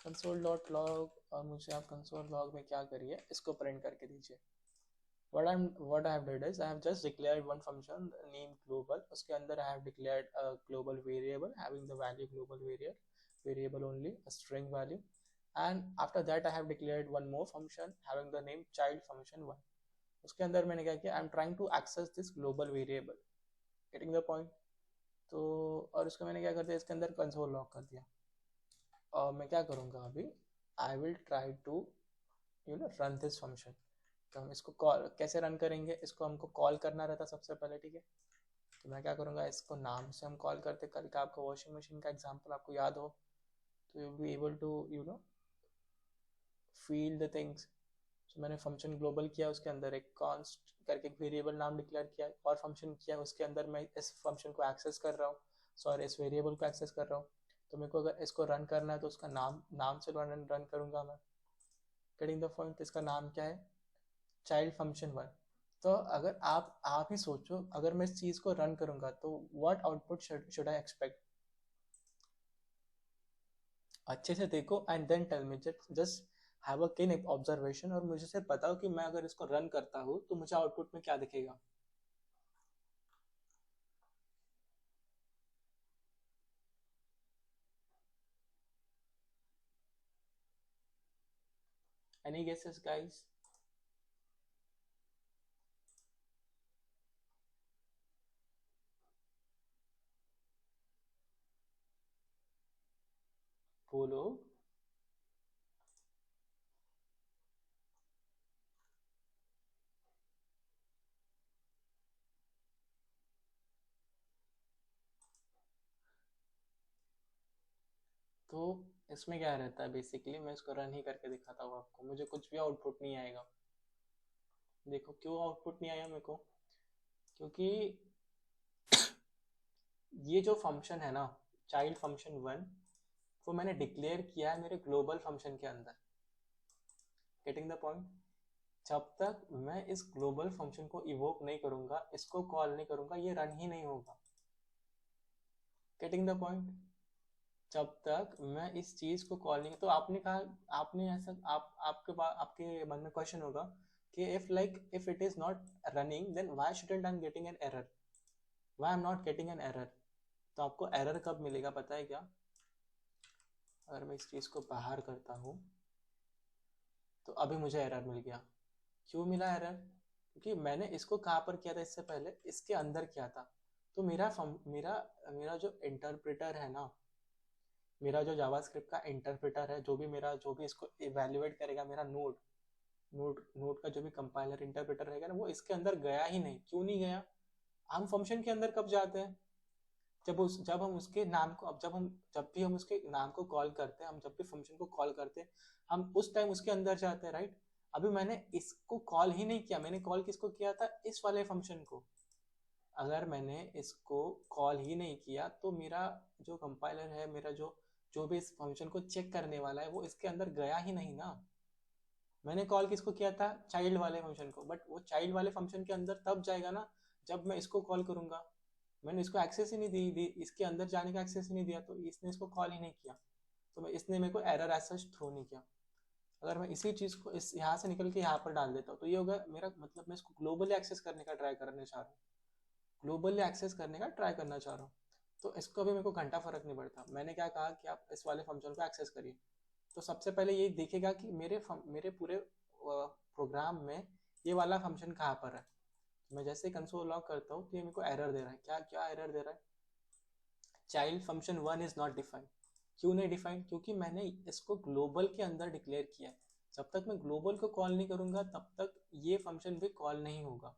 console.log, और मुझे आप console log में क्या करिए, इसको प्रिंट करके दीजिए. What I have did is I have just declared one function named global. उसके अंदर I have declared a global variable having the value global variable only, a string value, and after that I have declared one more function having the name child function 1. उसके अंदर मैंने क्या किया, I am trying to access this global variable. Getting the point? तो और उसको मैंने क्या कर दिया, इसके अंदर कंसोल लॉग कर दिया. और मैं क्या करूँगा अभी, I will try to run this function. तो हम इसको कॉल कैसे रन करेंगे, इसको हमको कॉल करना रहता सबसे पहले, ठीक है. तो मैं क्या करूँगा, इसको नाम से हम कॉल करते, कल का आपका वॉशिंग मशीन का एग्जांपल आपको याद हो, तो you be able to feel the things. तो मैंने फंक्शन ग्लोबल किया, उसके अंदर एक कॉन्स्ट करके एक वेरिएबल नाम डिक्लेयर किया, और फंक्शन किया, उसके अंदर मैं इस फंक्शन को एक्सेस कर रहा हूँ, सॉरी इस वेरिएबल को एक्सेस कर रहा हूँ. तो मेरे को अगर इसको रन करना है तो उसका नाम से रन करूँगा मैं. Getting the point. इसका नाम क्या है, चाइल्ड फंक्शन 1. तो अगर आप ही सोचो, अगर मैं इस चीज़ को रन करूँगा तो what output should I expect. अच्छे से देखो and then tell me, just have a keen observation, और मुझे से बताओ कि मैं अगर इसको रन करता हूँ तो मुझे आउटपुट में क्या दिखेगा. Any guesses guys? बोलो. तो इसमें क्या रहता है, बेसिकली मैं इसको रन ही करके दिखाता हूँ आपको, मुझे कुछ भी आउटपुट नहीं आएगा. देखो क्यों आउटपुट नहीं आया मेरे को, क्योंकि ये जो फंक्शन है ना, चाइल्ड फंक्शन 1, वो मैंने डिक्लेयर किया है मेरे ग्लोबल फंक्शन के अंदर. Getting the point. जब तक मैं इस ग्लोबल फंक्शन को इवोक नहीं करूंगा, इसको कॉल नहीं करूंगा, ये रन ही नहीं होगा. Getting the point. जब तक मैं इस चीज को कॉल नहीं, तो आपने कहा, आपने ऐसा आपके मन में क्वेश्चन होगा कि if it is not running then why shouldn't I'm getting an error, why I'm not getting an error. तो आपको एरर कब मिलेगा पता है क्या, अगर मैं इस चीज को बाहर करता हूँ तो अभी मुझे एरर मिल गया. क्यों मिला एरर, क्योंकि मैंने इसको कहाँ पर किया था, इससे पहले इसके अंदर किया था. तो मेरा जो इंटरप्रेटर है ना, मेरा जो जावास्क्रिप्ट का इंटरप्रेटर है, जो भी इसको इवेल्युएट करेगा, मेरा नोड का जो भी कंपाइलर इंटरप्रेटर रहेगा ना, वो इसके अंदर गया ही नहीं. क्यों नहीं गया, हम फंक्शन के अंदर कब जाते हैं, जब हम उसके नाम को, अब जब भी हम उसके नाम को कॉल करते हैं, हम जब भी फंक्शन को कॉल करते हैं, हम उस टाइम उसके अंदर जाते हैं, राइट. अभी मैंने इसको कॉल ही नहीं किया, मैंने कॉल किसको किया था, इस वाले फंक्शन को. अगर मैंने इसको कॉल ही नहीं किया तो मेरा जो कंपाइलर है, मेरा जो भी इस फंक्शन को चेक करने वाला है, वो इसके अंदर गया ही नहीं ना. मैंने कॉल किसको किया था, चाइल्ड वाले फंक्शन को, बट वो चाइल्ड वाले फंक्शन के अंदर तब जाएगा ना जब मैं इसको कॉल करूंगा. मैंने इसको एक्सेस ही नहीं दी, इसके अंदर जाने का एक्सेस ही नहीं दिया, तो इसने इसको कॉल ही नहीं किया, तो इसने मेरे को एरर एज सच थ्रो नहीं किया. अगर मैं इसी चीज को इस यहाँ से निकल के यहाँ पर डाल देता हूँ तो ये होगा मेरा मतलब, मैं इसको ग्लोबली एक्सेस करने का ट्राई करना चाह रहा हूँ, ग्लोबली एक्सेस करने का ट्राई करना चाह रहा हूँ. तो इसको भी मेरे को घंटा फर्क नहीं पड़ता. मैंने क्या कहा कि आप इस वाले फंक्शन को एक्सेस करिए, तो सबसे पहले ये देखेगा कि मेरे पूरे प्रोग्राम में ये वाला फंक्शन कहाँ पर है. मैं जैसे कंसोल लॉग करता हूँ तो ये मेरे को एरर दे रहा है. क्या क्या एरर दे रहा है, child function 1 is not defined. क्यों नहीं डिफाइंड, क्योंकि मैंने इसको ग्लोबल के अंदर डिक्लेयर किया है. जब तक मैं ग्लोबल को कॉल नहीं करूंगा तब तक ये फंक्शन भी कॉल नहीं होगा.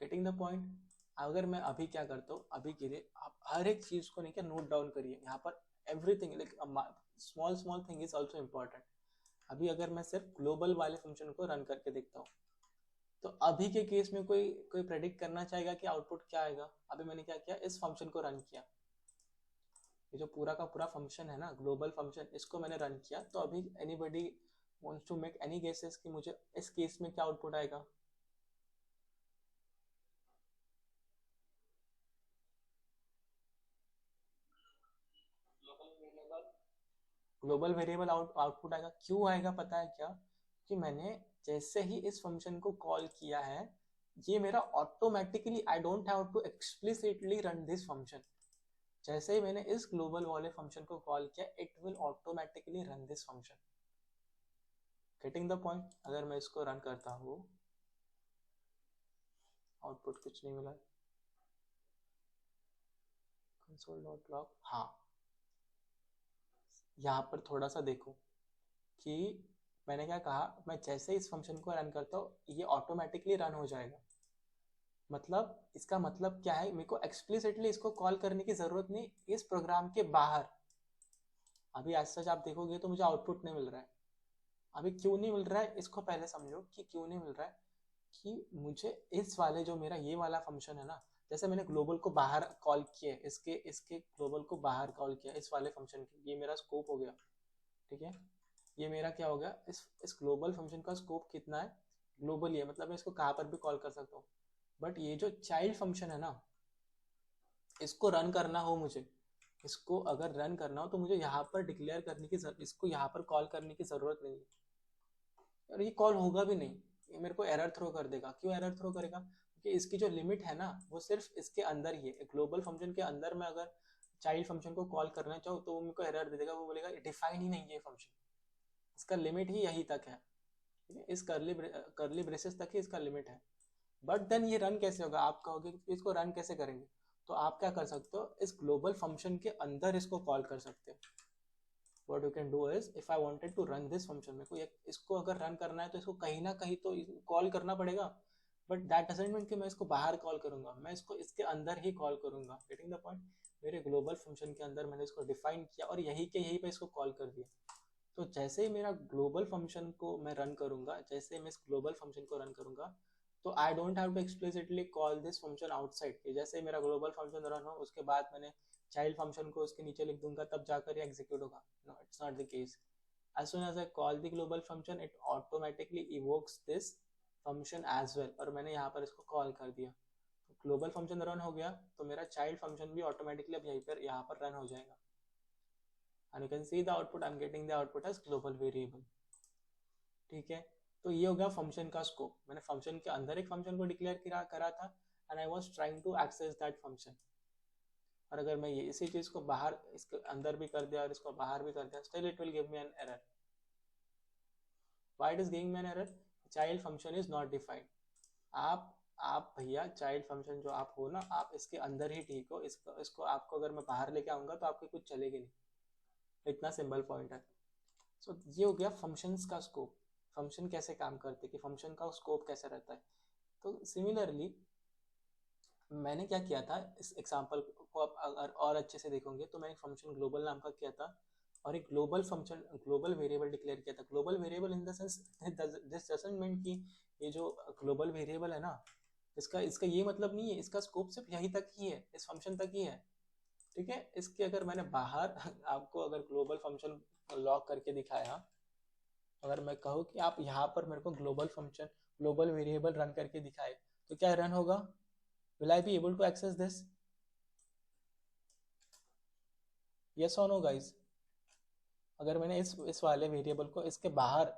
Getting the point. अगर मैं अभी क्या करता हूँ, अभी के लिए आप हर एक चीज को नहीं क्या नोट डाउन करिए यहाँ पर, everything like small small thing is also important. अभी अगर मैं सिर्फ ग्लोबल वाले फंक्शन को रन करके देखता हूँ, तो अभी के केस में कोई कोई प्रेडिक्ट करना चाहेगा कि आउटपुट क्या आएगा. अभी मैंने क्या किया, इस फंक्शन को रन किया, ये जो पूरा का पूरा फंक्शन है ना, ग्लोबल फंक्शन, इसको मैंने रन किया. तो अभी anybody wants to make any guesses कि मुझे इस केस में क्या आउटपुट आएगा. ग्लोबल वेरिएबल आउटपुट आएगा। क्यों आएगा पता है क्या? कि मैंने जैसे ही इस फंक्शन को कॉल किया है, ये मेरा automatically, I don't have to explicitly run this function. जैसे ही मैंने इस ग्लोबल वाले फंक्शन को कॉल किया, it will automatically run this function. Getting the point? अगर मैं इसको रन करता हूँ, आउटपुट कुछ नहीं मिला, console.log। हाँ, यहाँ पर थोड़ा सा देखो कि मैंने क्या कहा, मैं जैसे इस फंक्शन को रन करता हूँ ये ऑटोमेटिकली रन हो जाएगा। मतलब इसका मतलब क्या है, मेरे को एक्सप्लिसिटली इसको कॉल करने की जरूरत नहीं इस प्रोग्राम के बाहर। अभी एज सच आप देखोगे तो मुझे आउटपुट नहीं मिल रहा है। अभी क्यों नहीं मिल रहा है इसको पहले समझो कि क्यों नहीं मिल रहा है। कि मुझे इस वाले जो मेरा ये वाला फंक्शन है ना, जैसे मैंने ग्लोबल को बाहर कॉल किया, इसके इसके ग्लोबल को बाहर कॉल किया इस वाले फंक्शन के, ये मेरा स्कोप हो गया। ठीक है, ये मेरा क्या हो गया, इस ग्लोबल फंक्शन का स्कोप कितना है, ग्लोबल है, मतलब मैं इसको कहाँ पर भी कॉल कर सकता हूँ। बट ये जो चाइल्ड फंक्शन है ना, इसको रन करना हो मुझे, इसको अगर रन करना हो तो मुझे यहाँ पर डिक्लेयर करने की इसको यहाँ पर कॉल करने की जरूरत नहीं है। और ये कॉल होगा भी नहीं, ये मेरे को एरर थ्रो कर देगा। क्यों एरर थ्रो करेगा? क्योंकि इसकी जो लिमिट है ना वो सिर्फ इसके अंदर ही है। ग्लोबल फंक्शन के अंदर मैं अगर चाइल्ड फंक्शन को कॉल करना चाहूँ तो वो मेरे को एरर दे देगा, वो बोलेगा डिफाइन ही नहीं है फंक्शन, इसका लिमिट ही यही तक है। ठीक है, इस करली ब्रेसेस तक ही इसका लिमिट है। बट देन ये रन कैसे होगा? आप कहोगे कि इसको रन कैसे करेंगे? तो आप क्या कर सकते हो, इस ग्लोबल फंक्शन के अंदर इसको कॉल कर सकते हो। what you can do is, if I wanted to run this function, मेरे को इसको अगर रन करना है तो इसको कहीं ना कहीं तो कॉल करना पड़ेगा। बट दैट डजंट मीन कि मैं इसको बाहर कॉल करूंगा, मैं इसको इसके अंदर ही कॉल करूंगा। Getting the point? मेरे ग्लोबल फंक्शन के अंदर मैंने इसको डिफाइन किया और यही के यही पे इसको कॉल कर दिया। तो जैसे ही मेरा ग्लोबल फंक्शन को मैं रन करूंगा, जैसे मैं इस ग्लोबल फंक्शन को रन करूंगा, तो I don't have to explicitly call this function outside. जैसे मेरा ग्लोबल फंक्शन रन हो उसके बाद मैंने चाइल्ड फंक्शन को उसके नीचे लिख दूंगा तब जाकर ये एग्जीक्यूट होगा। No, it's not the case. as soon as I call the global function, it automatically evokes this function as well, और मैंने यहाँ पर इसको कॉल कर दिया तो ग्लोबल फंक्शन रन हो गया, तो मेरा चाइल्ड फंक्शन भी ऑटोमेटिकली अब यहीं पर यहाँ पर रन हो जाएगा। and you can see the output, I'm getting the output as global variable। ठीक है, तो ये हो गया फंक्शन का स्कोप। मैंने फंक्शन के अंदर एक फंक्शन को डिक्लेयर करा था and I was trying to access that function. और अगर मैं ये इसी चीज को बाहर इसके अंदर भी कर दिया और इसको बाहर भी कर दिया, still it will give me an error. Why it is giving me an error? Child function is not defined. आप भैया चाइल्ड फंक्शन जो आप हो ना, आप इसके अंदर ही ठीक हो। इसको आपको अगर मैं बाहर लेके आऊंगा तो आपकी कुछ चलेगी नहीं। इतना सिंपल पॉइंट है। सो ये हो गया फंक्शंस का स्कोप। फंक्शन कैसे काम करते, कि फंक्शन का स्कोप कैसे रहता है। तो सिमिलरली मैंने क्या किया था, इस एग्जांपल को आप अगर और अच्छे से देखोगे तो मैंने फंक्शन ग्लोबल नाम का किया था और एक global function global variable declare किया था। Global variable in the sense this doesn't mean कि ये जो ग्लोबल वेरिएबल है ना, इसका इसका ये मतलब नहीं है इसका स्कोप सिर्फ यहीं तक ही है, इस फंक्शन तक ही है। ठीक है, इसके अगर मैंने बाहर आपको अगर ग्लोबल फंक्शन लॉक करके दिखाया, अगर मैं कहूँ कि आप यहाँ पर मेरे को global function global variable run करके दिखाए, तो क्या रन होगा? Will I be able to access this? Yes और नो गाइस? अगर मैंने इस वाले वेरिएबल को इसके बाहर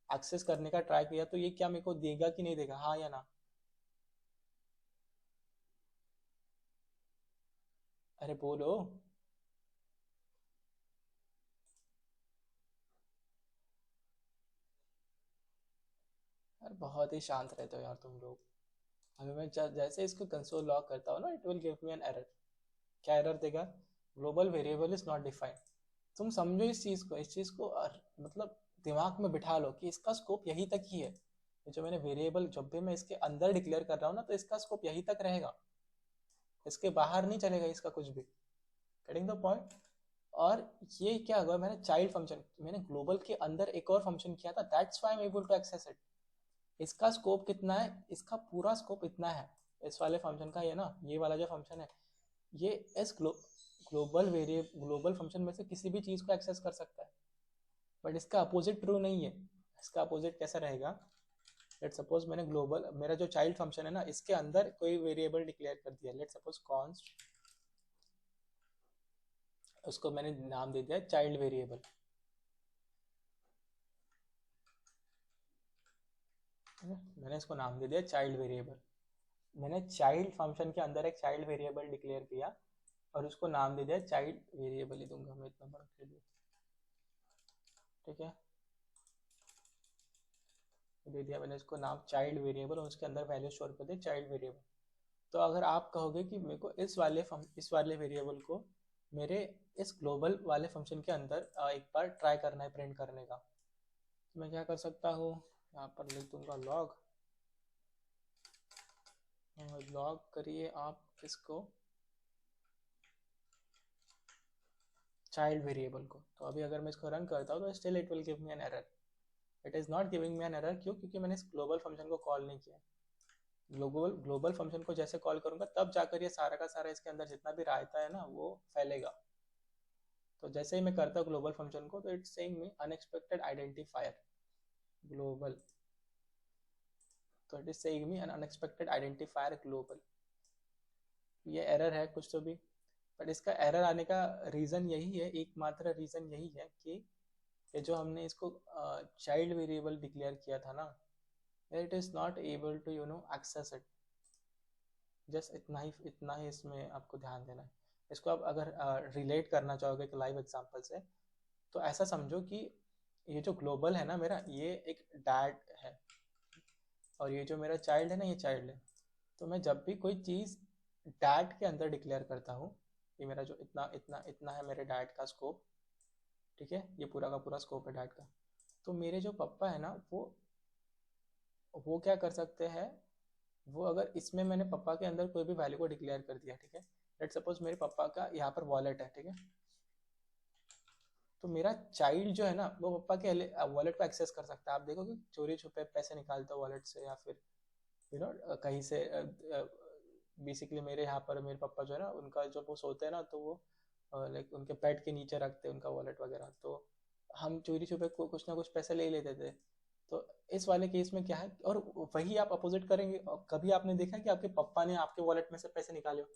एक्सेस करने का ट्राई किया तो ये क्या मेरे को देगा कि नहीं देगा? हाँ या ना? अरे बोलो। यार बहुत ही शांत रहते हो यार तुम लोग। अभी मैं जैसे इसको कंसोल लॉक करता हूँ ना, it will give me an error. क्या एरर देगा? Global variable is not defined. तुम समझो इस चीज को, इस चीज को मतलब दिमाग में बिठा लो कि इसका स्कोप यही तक ही है। जो मैंने वेरिएबल जब भी मैं इसके अंदर डिक्लेयर कर रहा हूँ ना, तो इसका स्कोप यही तक रहेगा, इसके बाहर नहीं चलेगा इसका कुछ भी। Getting the point? और ये क्या हुआ, मैंने चाइल्ड फंक्शन, मैंने ग्लोबल के अंदर एक और फंक्शन किया था, that's why I am able to access it. इसका स्कोप कितना है? इसका पूरा स्कोप इतना है इस वाले फंक्शन का, ये ना ये वाला जो फंक्शन है, ये इस ग्लोबल फंक्शन में से किसी भी चीज को एक्सेस कर सकता है। बट इसका अपोजिट ट्रू नहीं है। इसका अपोजिट कैसा रहेगा? लेट सपोज मैंने ग्लोबल, मेरा जो चाइल्ड फंक्शन है ना, इसके अंदर कोई वेरिएबल डिक्लेयर कर दिया, लेट सपोज कॉन्स्ट, उसको मैंने नाम दे दिया चाइल्ड वेरिएबल। ठीक है, मैंने इसको नाम दे दिया चाइल्ड वेरिएबल। मैंने चाइल्ड फंक्शन के अंदर एक चाइल्ड वेरिएबल डिक्लेयर किया और उसको नाम दे दिया चाइल्ड वेरिएबल ही दूंगा मैं इतना बड़ा के लिए। ठीक है, दे दिया मैंने इसको नाम चाइल्ड वेरिएबल और उसके अंदर वैल्यू स्टोर कर दी चाइल्ड वेरिएबल। तो अगर आप कहोगे कि मेरे को इस वाले वेरिएबल को मेरे इस ग्लोबल वाले फंक्शन के अंदर एक बार ट्राई करना है प्रिंट करने का, तो मैं क्या कर सकता हूँ, यहाँ पर लिख दूंगा लॉग। लॉग करिए आप इसको चाइल्ड वेरिएबल को। तो अभी अगर मैं इसको रन करता हूँ तो still it will give me an error. It is not giving me an error, क्यों? क्योंकि मैंने इस ग्लोबल फंक्शन को कॉल नहीं किया। ग्लोबल फंक्शन को जैसे कॉल करूंगा तब जाकर ये सारा का सारा इसके अंदर जितना भी रायता है ना वो फैलेगा। तो जैसे ही मैं करता हूँ ग्लोबल फंक्शन को तो it's saying me unexpected identifier global. तो it is saying me an unexpected identifier global. ये एरर है कुछ तो भी, बट इसका एरर आने का रीज़न यही है, एकमात्र रीज़न यही है कि ये जो हमने इसको चाइल्ड वेरिएबल डिक्लेयर किया था ना, it is not able to access it. Just इतना ही इसमें आपको ध्यान देना है। इसको आप अगर रिलेट करना चाहोगे एक लाइव एग्जांपल से, तो ऐसा समझो कि ये जो ग्लोबल है ना मेरा, ये एक डैड है और ये जो मेरा चाइल्ड है ना, ये चाइल्ड है। तो मैं जब भी कोई चीज़ डैड के अंदर डिक्लेयर करता हूँ, ये मेरा जो इतना इतना इतना है मेरे डैड का स्कोप, ठीक है, ये पूरा का पूरा स्कोप है डैड का। तो मेरे जो पापा है ना, वो क्या कर सकते हैं, वो अगर इसमें मैंने पापा के अंदर कोई भी वैल्यू को डिक्लेयर कर दिया, ठीक है, लेट सपोज मेरे पापा का यहाँ पर वॉलेट है, ठीक है, तो मेरा चाइल्ड जो है ना वो पापा के वॉलेट को एक्सेस कर सकता है। आप देखो कि चोरी छुपे पैसे निकालता है वॉलेट से, या फिर कहीं से बेसिकली मेरे यहाँ पर मेरे पापा जो है ना, उनका जब वो सोते हैं ना तो वो लाइक उनके पेट के नीचे रखते हैं उनका वॉलेट वगैरह, तो हम चोरी छुपे कुछ ना कुछ पैसे ले लेते थे। तो इस वाले केस में क्या है, और वही आप अपोजिट करेंगे, कभी आपने देखा कि आपके पापा ने आपके वॉलेट में से पैसे निकाले हो?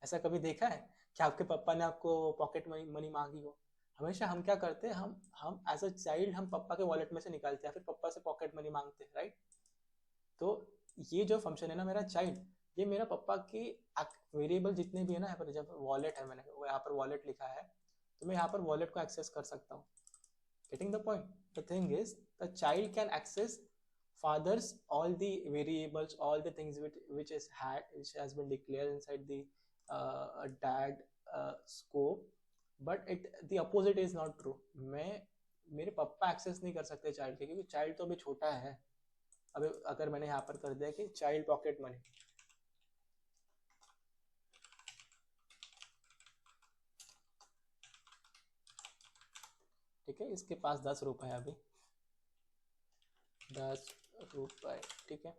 ऐसा कभी देखा है कि आपके पापा ने आपको पॉकेट मनी मनी मांगी हो? हमेशा हम क्या करते हैं, हम एज अ चाइल्ड हम पापा के वॉलेट में से निकालते हैं, फिर पापा से पॉकेट मनी मांगते हैं, राइट? तो ये जो फंक्शन है ना मेरा चाइल्ड, ये मेरा पापा की वेरिएबल जितने भी है ना, यहाँ पर जब वॉलेट है, मैंने यहाँ पर वॉलेट लिखा है, तो मैं यहाँ पर वॉलेट को एक्सेस कर सकता हूँ। Getting the point? The thing is the child can access father's all the variables, all the things which has been declared inside the dad scope, but the opposite is not true। मैं मेरे पापा access नहीं कर सकते child के, क्योंकि child तो अभी छोटा है। अब अगर मैंने यहाँ पर कर दिया कि चाइल्ड पॉकेट मनी, ठीक है, इसके पास 10 रुपए है अभी, 10 रुपए, ठीक है।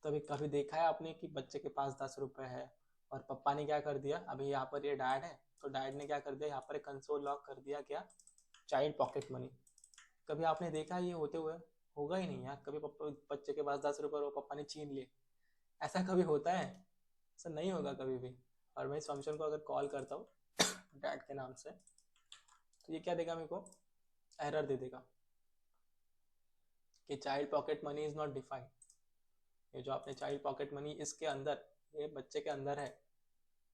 तो अभी कभी देखा है आपने कि बच्चे के पास 10 रुपए है और पापा ने क्या कर दिया, अभी यहाँ पर ये डैड है तो डैड ने क्या कर दिया, यहाँ पर एक कंसोल लॉक कर दिया, क्या, चाइल्ड पॉकेट मनी। कभी आपने देखा ये होते हुए? होगा ही नहीं यार, कभी पापा बच्चे के पास 10 रुपए और पापा ने छीन लिए, ऐसा कभी होता है? ऐसा नहीं होगा कभी भी। और मैं इस फंक्शन को अगर कॉल करता हूँ डैड के नाम से, तो ये क्या देगा मेरे को, एरर दे देगा कि child pocket money is not defined. ये जो आपने चाइल्ड पॉकेट मनी इसके अंदर, ये बच्चे के अंदर है,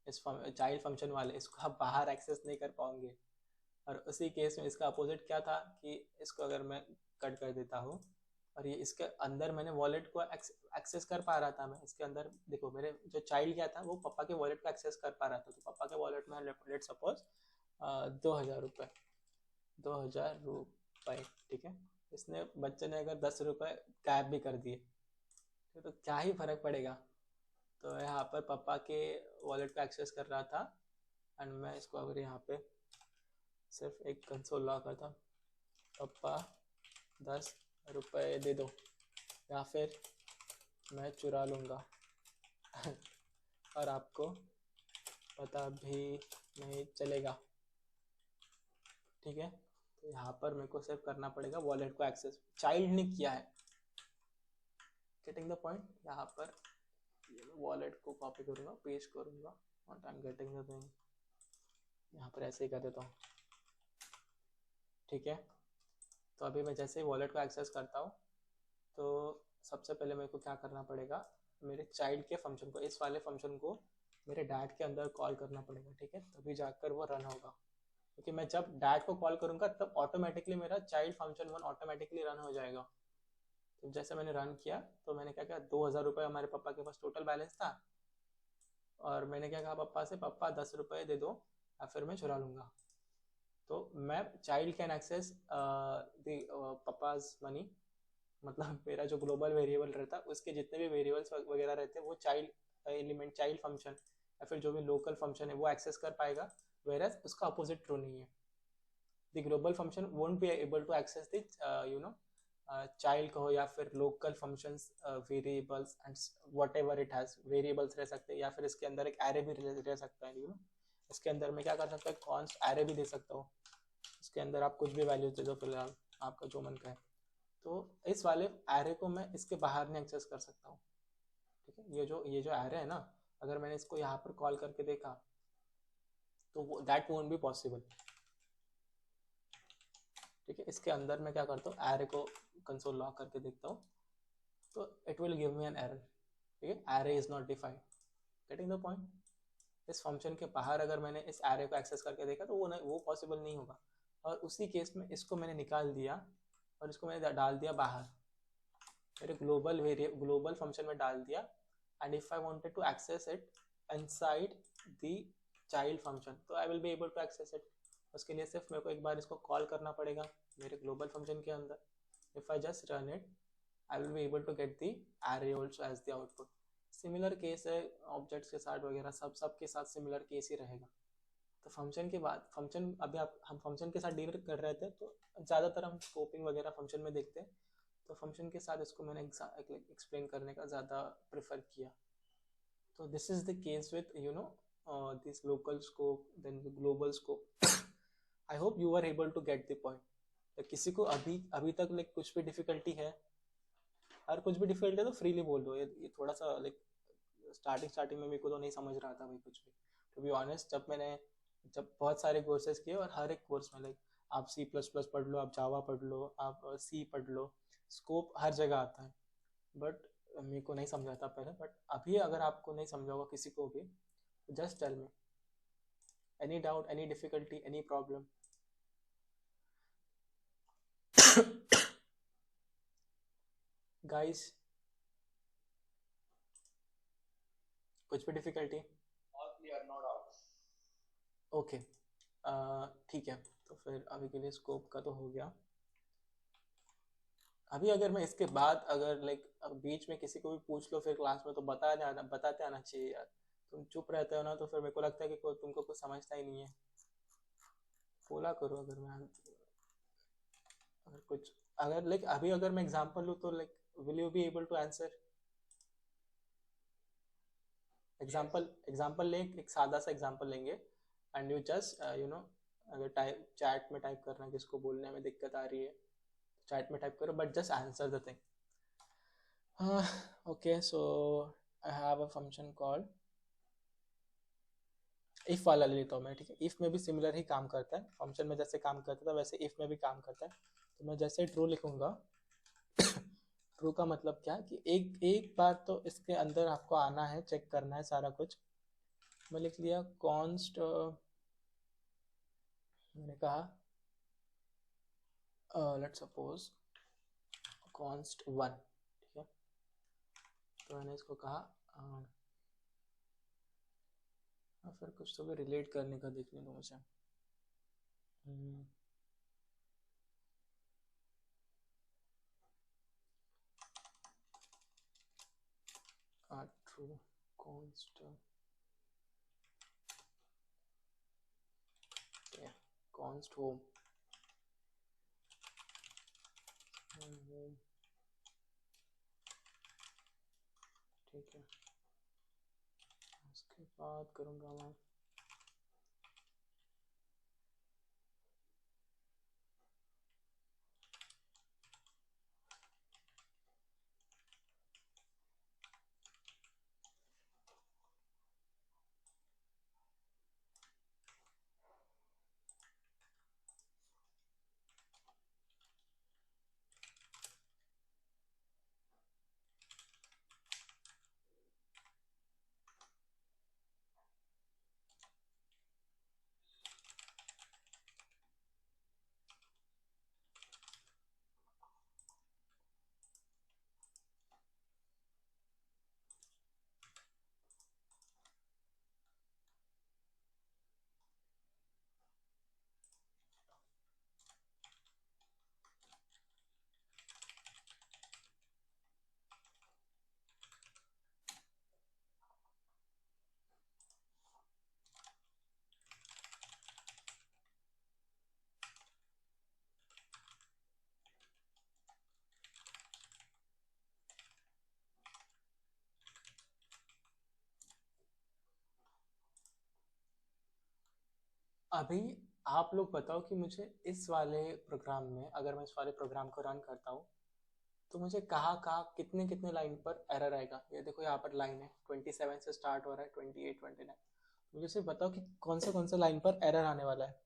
इस चाइल्ड फंक्शन वाले, इसको आप बाहर एक्सेस नहीं कर पाओगे। और उसी केस में इसका अपोजिट क्या था कि इसको अगर मैं कट कर देता हूँ और ये इसके अंदर मैंने वॉलेट को एक्सेस कर पा रहा था, मैं इसके अंदर देखो मेरे जो चाइल्ड क्या था वो पापा के वॉलेट को एक्सेस कर पा रहा था, तो पापा के वॉलेट में लेट सपोज 2,000 रुपये, 2,000 रुपये, ठीक है। इसने बच्चे ने अगर 10 रुपये गायब भी कर दिए तो क्या ही फर्क पड़ेगा। तो यहाँ पर पापा के वॉलेट को एक्सेस कर रहा था, एंड मैं इसको अगर यहाँ पे सिर्फ एक कंसोल लॉक करता, पापा 10 रुपये दे दो या फिर मैं चुरा लूँगा और आपको पता भी नहीं चलेगा, ठीक है। तो यहाँ पर मेरे को सिर्फ करना पड़ेगा वॉलेट को एक्सेस, चाइल्ड ने किया है। Getting the point? यहाँ पर वॉलेट को कॉपी करूँगा, पेस्ट करूँगा, और आई एम गेटिंग द थिंग, यहाँ पर ऐसे ही कर देता हूँ, ठीक है। तो अभी मैं जैसे ही वॉलेट को एक्सेस करता हूँ तो सबसे पहले मेरे को क्या करना पड़ेगा, मेरे चाइल्ड के फंक्शन को, इस वाले फंक्शन को मेरे डैड के अंदर कॉल करना पड़ेगा, ठीक है, तभी जाकर वो रन होगा। क्योंकि मैं जब डैड को कॉल करूंगा तब ऑटोमेटिकली मेरा child function one automatically run हो जाएगा। तो जैसे मैंने रन किया तो मैंने क्या किया, 2,000 रुपये हमारे पापा के पास टोटल बैलेंस था, और मैंने क्या कहा पापा से, पापा 10 रुपये दे दो या फिर मैं चुरा लूंगा। तो मैं child can access the papa's money, मतलब मेरा जो ग्लोबल वेरिएबल रहता है उसके जितने भी वेरिएबल्स वगैरह रहते हैं वो चाइल्ड एलिमेंट, चाइल्ड फंक्शन या फिर जो भी लोकल फंक्शन है वो एक्सेस कर पाएगा, वेरएज उसका अपोजिट ट्रू नहीं है। The global function won't be able to access the you know child कहो या फिर local functions, variables and whatever it has, variables रह सकते हैं या फिर इसके अंदर एक एरे भी रह सकता है, इसके अंदर मैं क्या कर सकता हूँ, कॉन्स्ट एरे भी दे सकता हूँ, इसके अंदर आप कुछ भी वैल्यू दे दो फिलहाल, आपका जो मन का है। तो इस वाले एरे को मैं इसके बाहर नहीं एक्सेस कर सकता हूँ, ठीक है। ये जो एरे है ना, अगर मैंने इसको यहाँ पर कॉल करके देखा तो दैट वोंट बी पॉसिबल, ठीक है। इसके अंदर मैं क्या करता हूँ, एरे को कंसोल लॉक करके देखता हूँ, तो it will give me an error, ठीक है, array is not defined, getting the point. इस फंक्शन के बाहर अगर मैंने इस एरे को एक्सेस करके देखा तो वो पॉसिबल नहीं होगा, और उसी केस में इसको मैंने निकाल दिया और इसको मैंने डाल दिया बाहर, मेरे ग्लोबल फंक्शन में डाल दिया, and if I wanted to access it inside the child function तो I will be able to access it. उसके लिए सिर्फ मेरे को एक बार इसको कॉल करना पड़ेगा मेरे ग्लोबल फंक्शन के अंदर, if I just run it I will be able to get the array also as the output. Similar case है ऑब्जेक्ट्स के साथ वगैरह, सब के साथ सिमिलर केस ही रहेगा। तो फंक्शन के बाद फंक्शन, अभी हम फंक्शन के साथ डील कर रहे थे तो ज़्यादातर हम स्कोपिंग वगैरह फंक्शन में देखते हैं, तो फंक्शन के साथ इसको मैंने एक्सप्लेन करने का ज़्यादा प्रेफर किया। तो this is the case with this local scope then global scope. I hope you are able to get the point. किसी को अभी अभी तक कुछ भी डिफिकल्टी है, और कुछ भी डिफिकल्टी है तो फ्रीली बोल दो, ये थोड़ा सा स्टार्टिंग में मेरे को तो नहीं समझ रहा था भाई कुछ भी, टू बी ऑनेस्ट। जब बहुत सारे कोर्सेज किए और हर एक कोर्स में आप C++ पढ़ लो, आप जावा पढ़ लो, आप सी पढ़ लो, स्कोप हर जगह आता है, बट मेरे को नहीं समझा था पहले, बट अभी अगर आपको नहीं समझा होगा किसी को भी, just tell me any doubt, any difficulty, any problem. Guys, कुछ भी difficulty? All clear, no doubt. Okay, ठीक है, तो फिर अभी के लिए स्कोप का तो हो गया। अभी अगर मैं इसके बाद अगर बीच में किसी को भी पूछ लो फिर क्लास में, तो बताते आना चाहिए यार। तुम चुप रहते हो ना तो फिर मेरे को लगता है कि तुमको कुछ समझता ही नहीं है। बोला करो अगर कुछ, अभी अगर मैं एग्जांपल लूँ तो will you be able to answer? Example ले, एक सादा सा एग्जांपल लेंगे, एंड यू जस्ट अगर चैट में टाइप करना किसको बोलने में दिक्कत आ रही है, चैट में टाइप करो, but just answer the thing. Okay, so I have a function called if वाला ले लेता हूँ मैं, ठीक है। इफ में भी सिमिलर ही काम करता है, फंक्शन में जैसे काम करता था वैसे इफ में भी काम करता है। तो मैं जैसे ट्रू लिखूंगा, ट्रू का मतलब क्या है कि एक एक बार तो इसके अंदर आपको आना है, चेक करना है सारा कुछ। मैं लिख लिया कॉन्स्ट, मैंने कहा लेट्स सपोज कॉन्स्ट 1, ठीक है। तो मैंने इसको कहा फिर कुछ तो भी रिलेट करने का देखने दो मुझे। ट्रू कॉन्स्ट कॉन्स्ट होम, ठीक है। उसके बाद करूँगा मैं अभी आप लोग बताओ कि मुझे इस वाले प्रोग्राम में, अगर मैं इस वाले प्रोग्राम को रन करता हूँ, तो मुझे कहाँ कहाँ कितने कितने लाइन पर एरर आएगा। ये देखो यहाँ पर लाइन है 27 से स्टार्ट हो रहा है, 28, 29। मुझे सिर्फ बताओ कि कौन से लाइन पर एरर आने वाला है।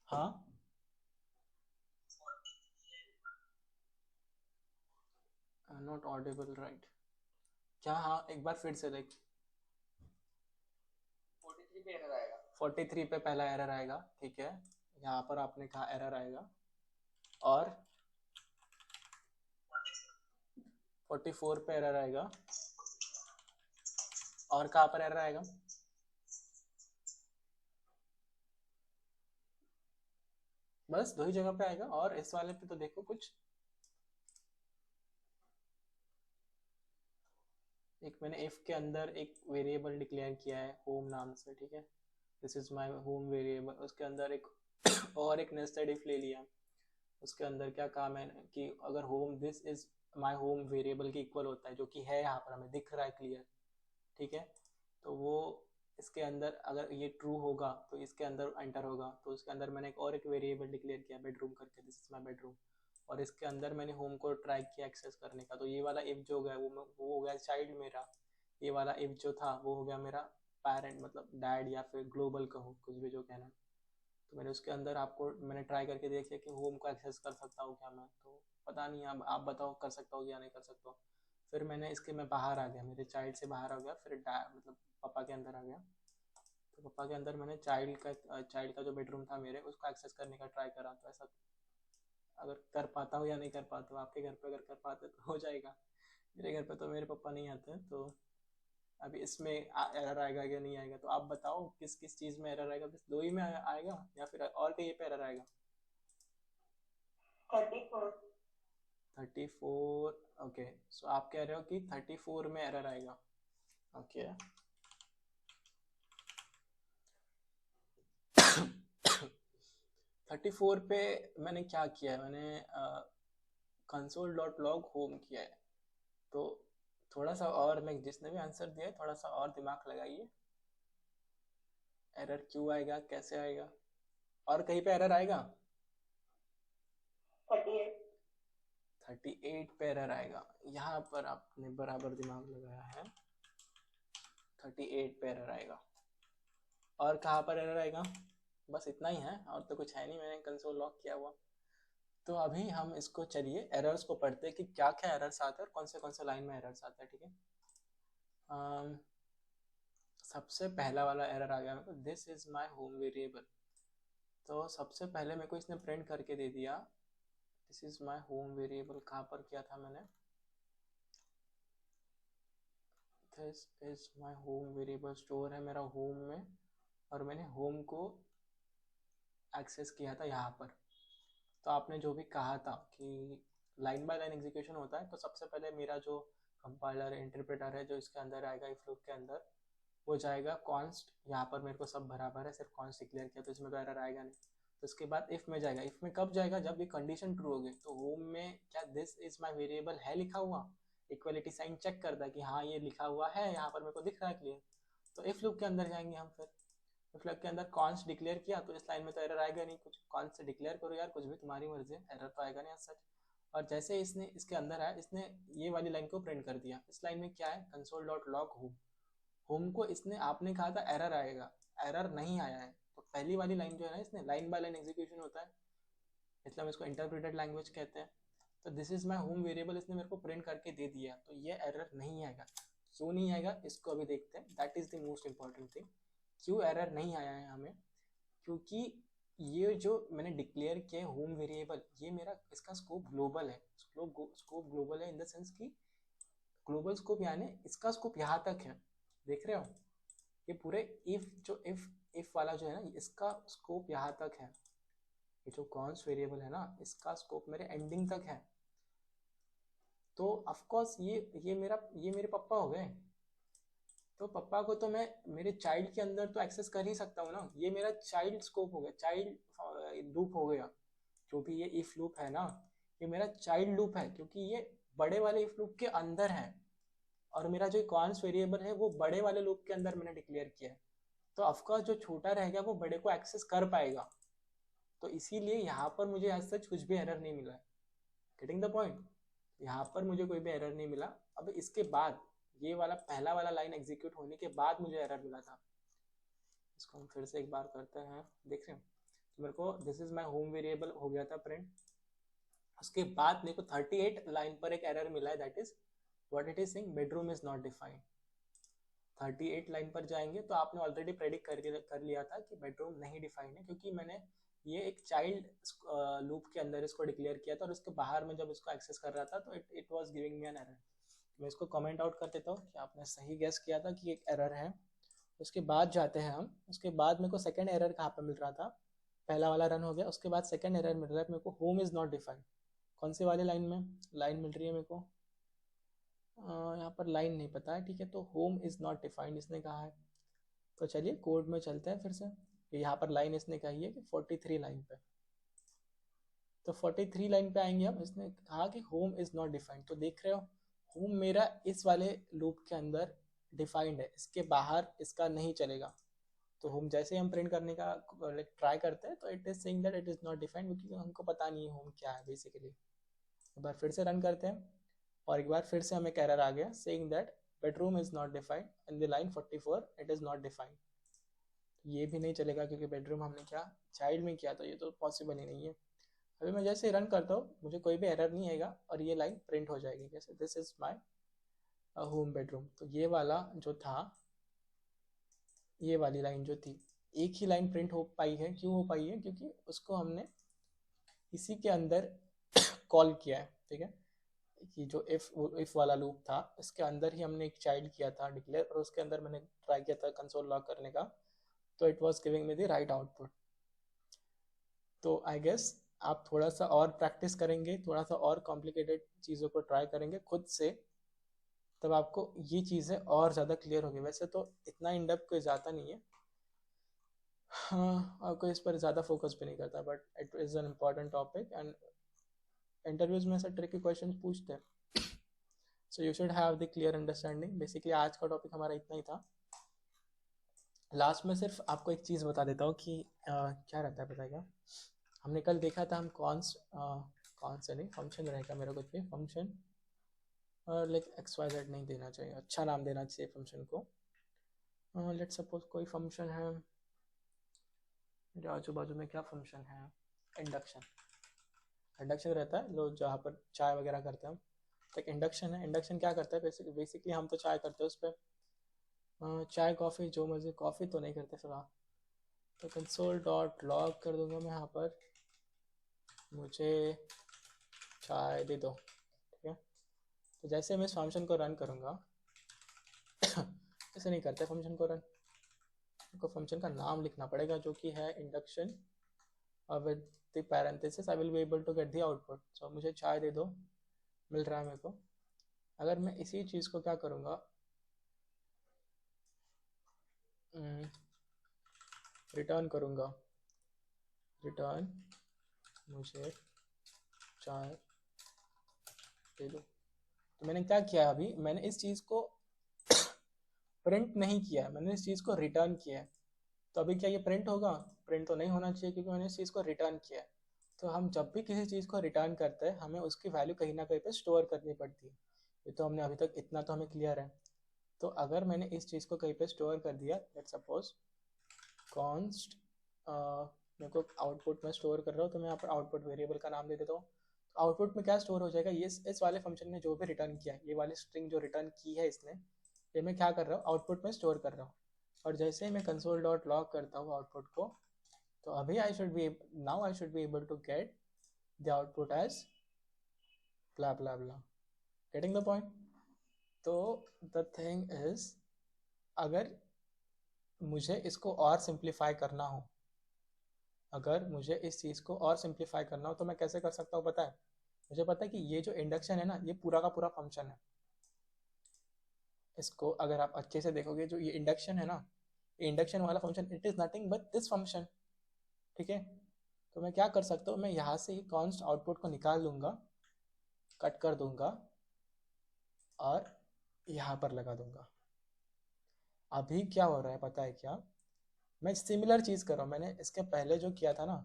हाँ, नॉट ऑडिबल राइट। क्या? हाँ, एक बार फिर से देख। 43 पे एरर आएगा। 43 पे पहला एरर आएगा, ठीक है। यहाँ पर आपने कहा एरर आएगा। और 44 पे एरर आएगा। और कहाँ पर एरर आएगा? बस दो ही जगह पे आएगा। और इस वाले पे तो देखो कुछ। एक मैंने इफ के अंदर एक वेरिएबल डिक्लेयर किया है होम नाम से, ठीक है। This is my home variable. उसके अंदर एक और एक नेस्टेड इफ ले लिया। उसके अंदर क्या कहा मैंने कि अगर home this is my home variable के इक्वल होता है, जो कि है यहाँ पर हमें दिख रहा है क्लियर, ठीक है। तो वो इसके अंदर अगर ये ट्रू होगा तो इसके अंदर एंटर होगा। तो उसके अंदर मैंने एक और एक वेरिएबल डिक्लेयर किया बेडरूम करके, दिस इज माय बेडरूम। और इसके अंदर मैंने होम को ट्राई किया एक्सेस करने का। तो ये वाला इफ जो हो गया वो हो गया चाइल्ड मेरा। ये वाला इफ जो था वो हो गया मेरा पेरेंट, मतलब डैड या फिर ग्लोबल कहो, कुछ भी जो कहना है। तो मैंने उसके अंदर आपको मैंने ट्राई करके देखिए कि होम को एक्सेस कर सकता हूँ क्या मैं। तो पता नहीं, अब आप बताओ कर सकता हूँ या नहीं कर सकता हूँ। फिर मैंने इसके मैं बाहर आ गया, मेरे चाइल्ड से बाहर आ गया, फिर मतलब पापा के अंदर आ गया। तो पापा के अंदर मैंने चाइल्ड का जो बेडरूम था मेरे, उसको एक्सेस करने का ट्राई करा। तो ऐसा अगर कर पाता हूँ या नहीं कर पाता हूँ, आपके घर पे अगर कर पाते तो हो जाएगा। मेरे घर पे तो मेरे पापा नहीं आते हैं। तो अभी इसमें एरर आएगा या नहीं आएगा, तो आप बताओ किस किस चीज़ में एरर आएगा। बस दो ही में आएगा या फिर और कहीं पे एरर आएगा? 34। 34। ओके, सो आप कह रहे हो कि 34 में एरर आएगा। ओके। 34 पे मैंने क्या किया है, मैंने कंसोल डॉट लॉग होम किया है। तो थोड़ा सा और, मैं जिसने भी आंसर दिया है थोड़ा सा और दिमाग लगाइए। एरर क्यों आएगा, कैसे आएगा? और कहीं पे एरर आएगा? 38। 38 पे एरर आएगा। यहाँ पर आपने बराबर दिमाग लगाया है। 38 पे एरर आएगा। और कहाँ पर एरर आएगा? बस इतना ही है, और तो कुछ है नहीं, मैंने कंसोल लॉक किया हुआ। तो अभी हम इसको चलिए एरर्स को पढ़ते हैं कि क्या क्या एरर्स आते हैं और कौन से लाइन में एरर्स आते हैं, ठीक है। सबसे पहला वाला एरर आ गया मेरे को, this is my home variable. तो सबसे पहले मेरे को इसने प्रिंट करके दे दिया this is my home variable. कहाँ पर किया था मैंने? This is my home variable store है मेरा होम में, और मैंने होम को एक्सेस किया था यहाँ पर। तो आपने जो भी कहा था कि लाइन बाय लाइन एग्जीक्यूशन होता है, तो सबसे पहले मेरा जो कंपाइलर इंटरप्रेटर है जो इसके अंदर आएगा इफ लूप के अंदर, वो जाएगा कॉन्स्ट। यहाँ पर मेरे को सब बराबर है, सिर्फ कॉन्स्ट डिक्लेयर किया तो इसमें तो एरर आएगा नहीं। तो उसके बाद इफ में जाएगा। इफ में कब जाएगा? जब ये कंडीशन ट्रू होगी। तो होम में क्या दिस इज माई वेरिएबल है लिखा हुआ? इक्वलिटी साइन चेक करता है कि हाँ ये लिखा हुआ है, यहाँ पर मेरे को दिख रहा है क्लियर। तो इफ लूप के अंदर जाएंगे हम। फिर इफ लूप के अंदर कॉन्स्ट डिक्लेयर किया तो इस लाइन में तो एरर आएगा नहीं कुछ। कॉन्स्ट से डिक्लेयर करो यार कुछ भी, तुम्हारी मर्जी है, एरर तो आएगा नहीं सच। और जैसे इसने इसके अंदर आया, इसने ये वाली लाइन को प्रिंट कर दिया। इस लाइन में क्या है? Console dot log home. Home को इसने, आपने कहा था एरर आएगा, एरर नहीं आया है। तो पहली वाली लाइन जो है ना, इसने लाइन बाय लाइन एग्जीक्यूशन होता है, इसलिए हम इसको इंटरप्रेटेड लैंग्वेज कहते हैं। तो this is my home variable इसने मेरे को प्रिंट करके दे दिया, तो ये एरर नहीं आएगा। क्यों नहीं आएगा इसको अभी देखते हैं, that is the most important thing. क्यों एरर नहीं आया है हमें? क्योंकि ये जो मैंने डिक्लेयर किया है होम वेरिएबल, ये मेरा इसका स्कोप ग्लोबल है। स्कोप ग्लोबल है इन द सेंस कि ग्लोबल स्कोप यानी इसका स्कोप यहाँ तक है। देख रहे हो? ये पूरे इफ वाला जो है ना, इसका स्कोप यहाँ तक है। ये जो कॉन्स वेरिएबल है ना, इसका स्कोप मेरे एंडिंग तक है। तो ऑफ कोर्स ये मेरे पापा हो गए। तो पापा को तो मैं मेरे चाइल्ड के अंदर तो एक्सेस कर ही सकता हूँ ना। ये मेरा चाइल्ड स्कोप हो गया, चाइल्ड लूप हो गया। जो भी ये इफ लूप है ना, ये मेरा चाइल्ड लूप है, क्योंकि ये बड़े वाले इफ लूप के अंदर है। और मेरा जो कॉन्स वेरिएबल है वो बड़े वाले लूप के अंदर मैंने डिक्लेयर किया है। तो ऑफकोर्स जो छोटा रह गया वो बड़े को एक्सेस कर पाएगा, तो इसीलिए यहाँ पर मुझे एज सच कुछ भी एरर नहीं मिला है। Getting the point? यहाँ पर मुझे कोई भी एरर नहीं मिला। अब इसके बाद ये वाला पहला वाला लाइन एग्जीक्यूट होने के बाद मुझे एरर मिला था। इसको हम फिर से एक बार करते हैं, देख रहे हो? तो मेरे को this is my home variable हो गया था प्रिंट। उसके बाद मेरे को 38 लाइन पर एक एरर मिला है, that is what it is saying, bedroom is not defined. 38 line पर जाएंगे तो आपने ऑलरेडी प्रेडिक्ट कर लिया था कि बेडरूम नहीं डिफाइंड है, क्योंकि मैंने ये एक चाइल्ड लूप के अंदर इसको डिक्लेयर किया था और उसके बाहर में जब इसको एक्सेस कर रहा था तो it was giving me an error. मैं इसको कमेंट आउट कर देता हूँ कि आपने सही गेस किया था कि एक एरर है। उसके बाद जाते हैं हम, उसके बाद मेरे को सेकंड एरर कहाँ पे मिल रहा था, पहला वाला रन हो गया, उसके बाद सेकंड एरर मिल रहा है मेरे को, होम इज नॉट डिफाइंड। कौन सी वाली लाइन में लाइन मिल रही है मेरे को? यहाँ पर लाइन नहीं पता है, ठीक है, तो होम इज नॉट डिफाइंड इसने कहा है। तो चलिए कोड में चलते हैं फिर से। यहाँ पर लाइन इसने कही है कि 43 लाइन पे, तो 43 लाइन पे आएंगे हम। इसने कहा कि होम इज नॉट डिफाइंड, तो देख रहे हो होम मेरा इस वाले लूप के अंदर डिफाइंड है, इसके बाहर इसका नहीं चलेगा। तो होम जैसे हम प्रिंट करने का ट्राई करते हैं तो it is saying that it is not defined, क्योंकि हमको पता नहीं है होम क्या है बेसिकली। एक बार फिर से रन करते हैं और एक बार फिर से हमें एरर आ गया saying that bedroom is not defined in the line 44 it is not defined. ये भी नहीं चलेगा क्योंकि बेडरूम हमने क्या चाइल्ड में किया, तो ये तो पॉसिबल ही नहीं है। अभी मैं जैसे रन करता हूँ मुझे कोई भी एरर नहीं आएगा और ये लाइन प्रिंट हो जाएगी, जैसे this is my home bedroom. तो ये वाला जो था, ये वाली लाइन जो थी, एक ही लाइन प्रिंट हो पाई है। क्यों हो पाई है? क्योंकि उसको हमने इसी के अंदर कॉल किया है, ठीक है। कि जो इफ वाला लूप था इसके अंदर ही हमने एक चाइल्ड किया था डिक्लेयर, और उसके अंदर मैंने ट्राई किया था कंसोल लॉग करने का, तो it was giving me the right output. तो आई गेस आप थोड़ा सा और प्रैक्टिस करेंगे, थोड़ा सा और कॉम्प्लिकेटेड चीज़ों को ट्राई करेंगे खुद से, तब आपको ये चीज़ें और ज़्यादा क्लियर होगी। वैसे तो इतना इन डेप्थ कोई ज़्यादा नहीं है, हाँ, और कोई इस पर ज़्यादा फोकस भी नहीं करता, but it is an important topic and interviews में से ट्रिकी क्वेश्चन पूछते हैं। So you should have the clear understanding. Basically आज का टॉपिक हमारा इतना ही था। लास्ट में सिर्फ आपको एक चीज़ बता देता हूँ कि क्या रहता है पता है क्या, हमने कल देखा था हम कौन से नहीं फंक्शन रहेगा मेरा कुछ भी फंक्शन, और लाइक एक्स वाई जेड नहीं देना चाहिए, अच्छा नाम देना चाहिए फंक्शन को। लेट्स सपोज कोई फंक्शन है मेरे आजू बाजू में, क्या फंक्शन है, इंडक्शन। इंडक्शन रहता है लोग जहाँ पर चाय वगैरह करते हैं हम, तो एक इंडक्शन है। इंडक्शन क्या करता है बेसिकली हम तो चाय करते हैं उस पर, चाय कॉफ़ी जो मर्जी, कॉफ़ी तो नहीं करते फिलहाल। तो कंसोल डॉट लॉग कर दूंगा मैं यहाँ पर, मुझे चाय दे दो, ठीक है। तो जैसे मैं इस फंक्शन को रन करूँगा ऐसे नहीं करते फंक्शन को रन, को फंक्शन का नाम लिखना पड़ेगा जो कि है इंडक्शन, और with the parenthesis I will be able to get the output. So मुझे चाय दे दो मिल रहा है मेरे को। अगर मैं इसी चीज़ को क्या करूँगा, रिटर्न करूँगा, रिटर्न मुझे चाय दे दो, तो मैंने क्या किया, अभी मैंने इस चीज़ को प्रिंट नहीं किया है, मैंने इस चीज़ को रिटर्न किया है। तो अभी क्या ये प्रिंट होगा? प्रिंट तो नहीं होना चाहिए क्योंकि मैंने इस चीज़ को रिटर्न किया है। तो हम जब भी किसी चीज़ को रिटर्न करते हैं हमें उसकी वैल्यू कहीं ना कहीं पे स्टोर करनी पड़ती है। ये तो हमने अभी तक इतना तो हमें क्लियर है। तो अगर मैंने इस चीज़ को कहीं पे स्टोर कर दिया, लेट्स सपोज कॉन्स्ट, मेरे को आउटपुट में स्टोर कर रहा हूँ, तो मैं यहाँ पर आउटपुट वेरिएबल का नाम दे देता हूँ। तो आउटपुट में क्या स्टोर हो जाएगा, ये इस वाले फंक्शन ने जो भी रिटर्न किया है, ये वाली स्ट्रिंग जो रिटर्न की है इसने, ये मैं क्या कर रहा हूँ आउटपुट में स्टोर कर रहा हूँ। और जैसे ही मैं कंसोल डॉट लॉग करता हूँ आउटपुट को, तो अभी now I should be able to get the output as blah blah blah. Getting the point? तो द थिंग इज, अगर मुझे इसको और सिंप्लीफाई करना हो, अगर मुझे इस चीज़ को और सिंप्लीफाई करना हो तो मैं कैसे कर सकता हूँ पता है? मुझे पता है कि ये जो इंडक्शन है ना, ये पूरा का पूरा फंक्शन है। इसको अगर आप अच्छे से देखोगे, जो ये इंडक्शन है ना, ये इंडक्शन वाला function it is nothing but this function, ठीक है। तो मैं क्या कर सकता हूँ, मैं यहाँ से ही कॉन्स्ट आउटपुट को निकाल दूंगा, कट कर दूंगा और यहाँ पर लगा दूंगा। अभी क्या हो रहा है पता है क्या, मैं सिमिलर चीज़ कर रहा हूँ, मैंने इसके पहले जो किया था ना,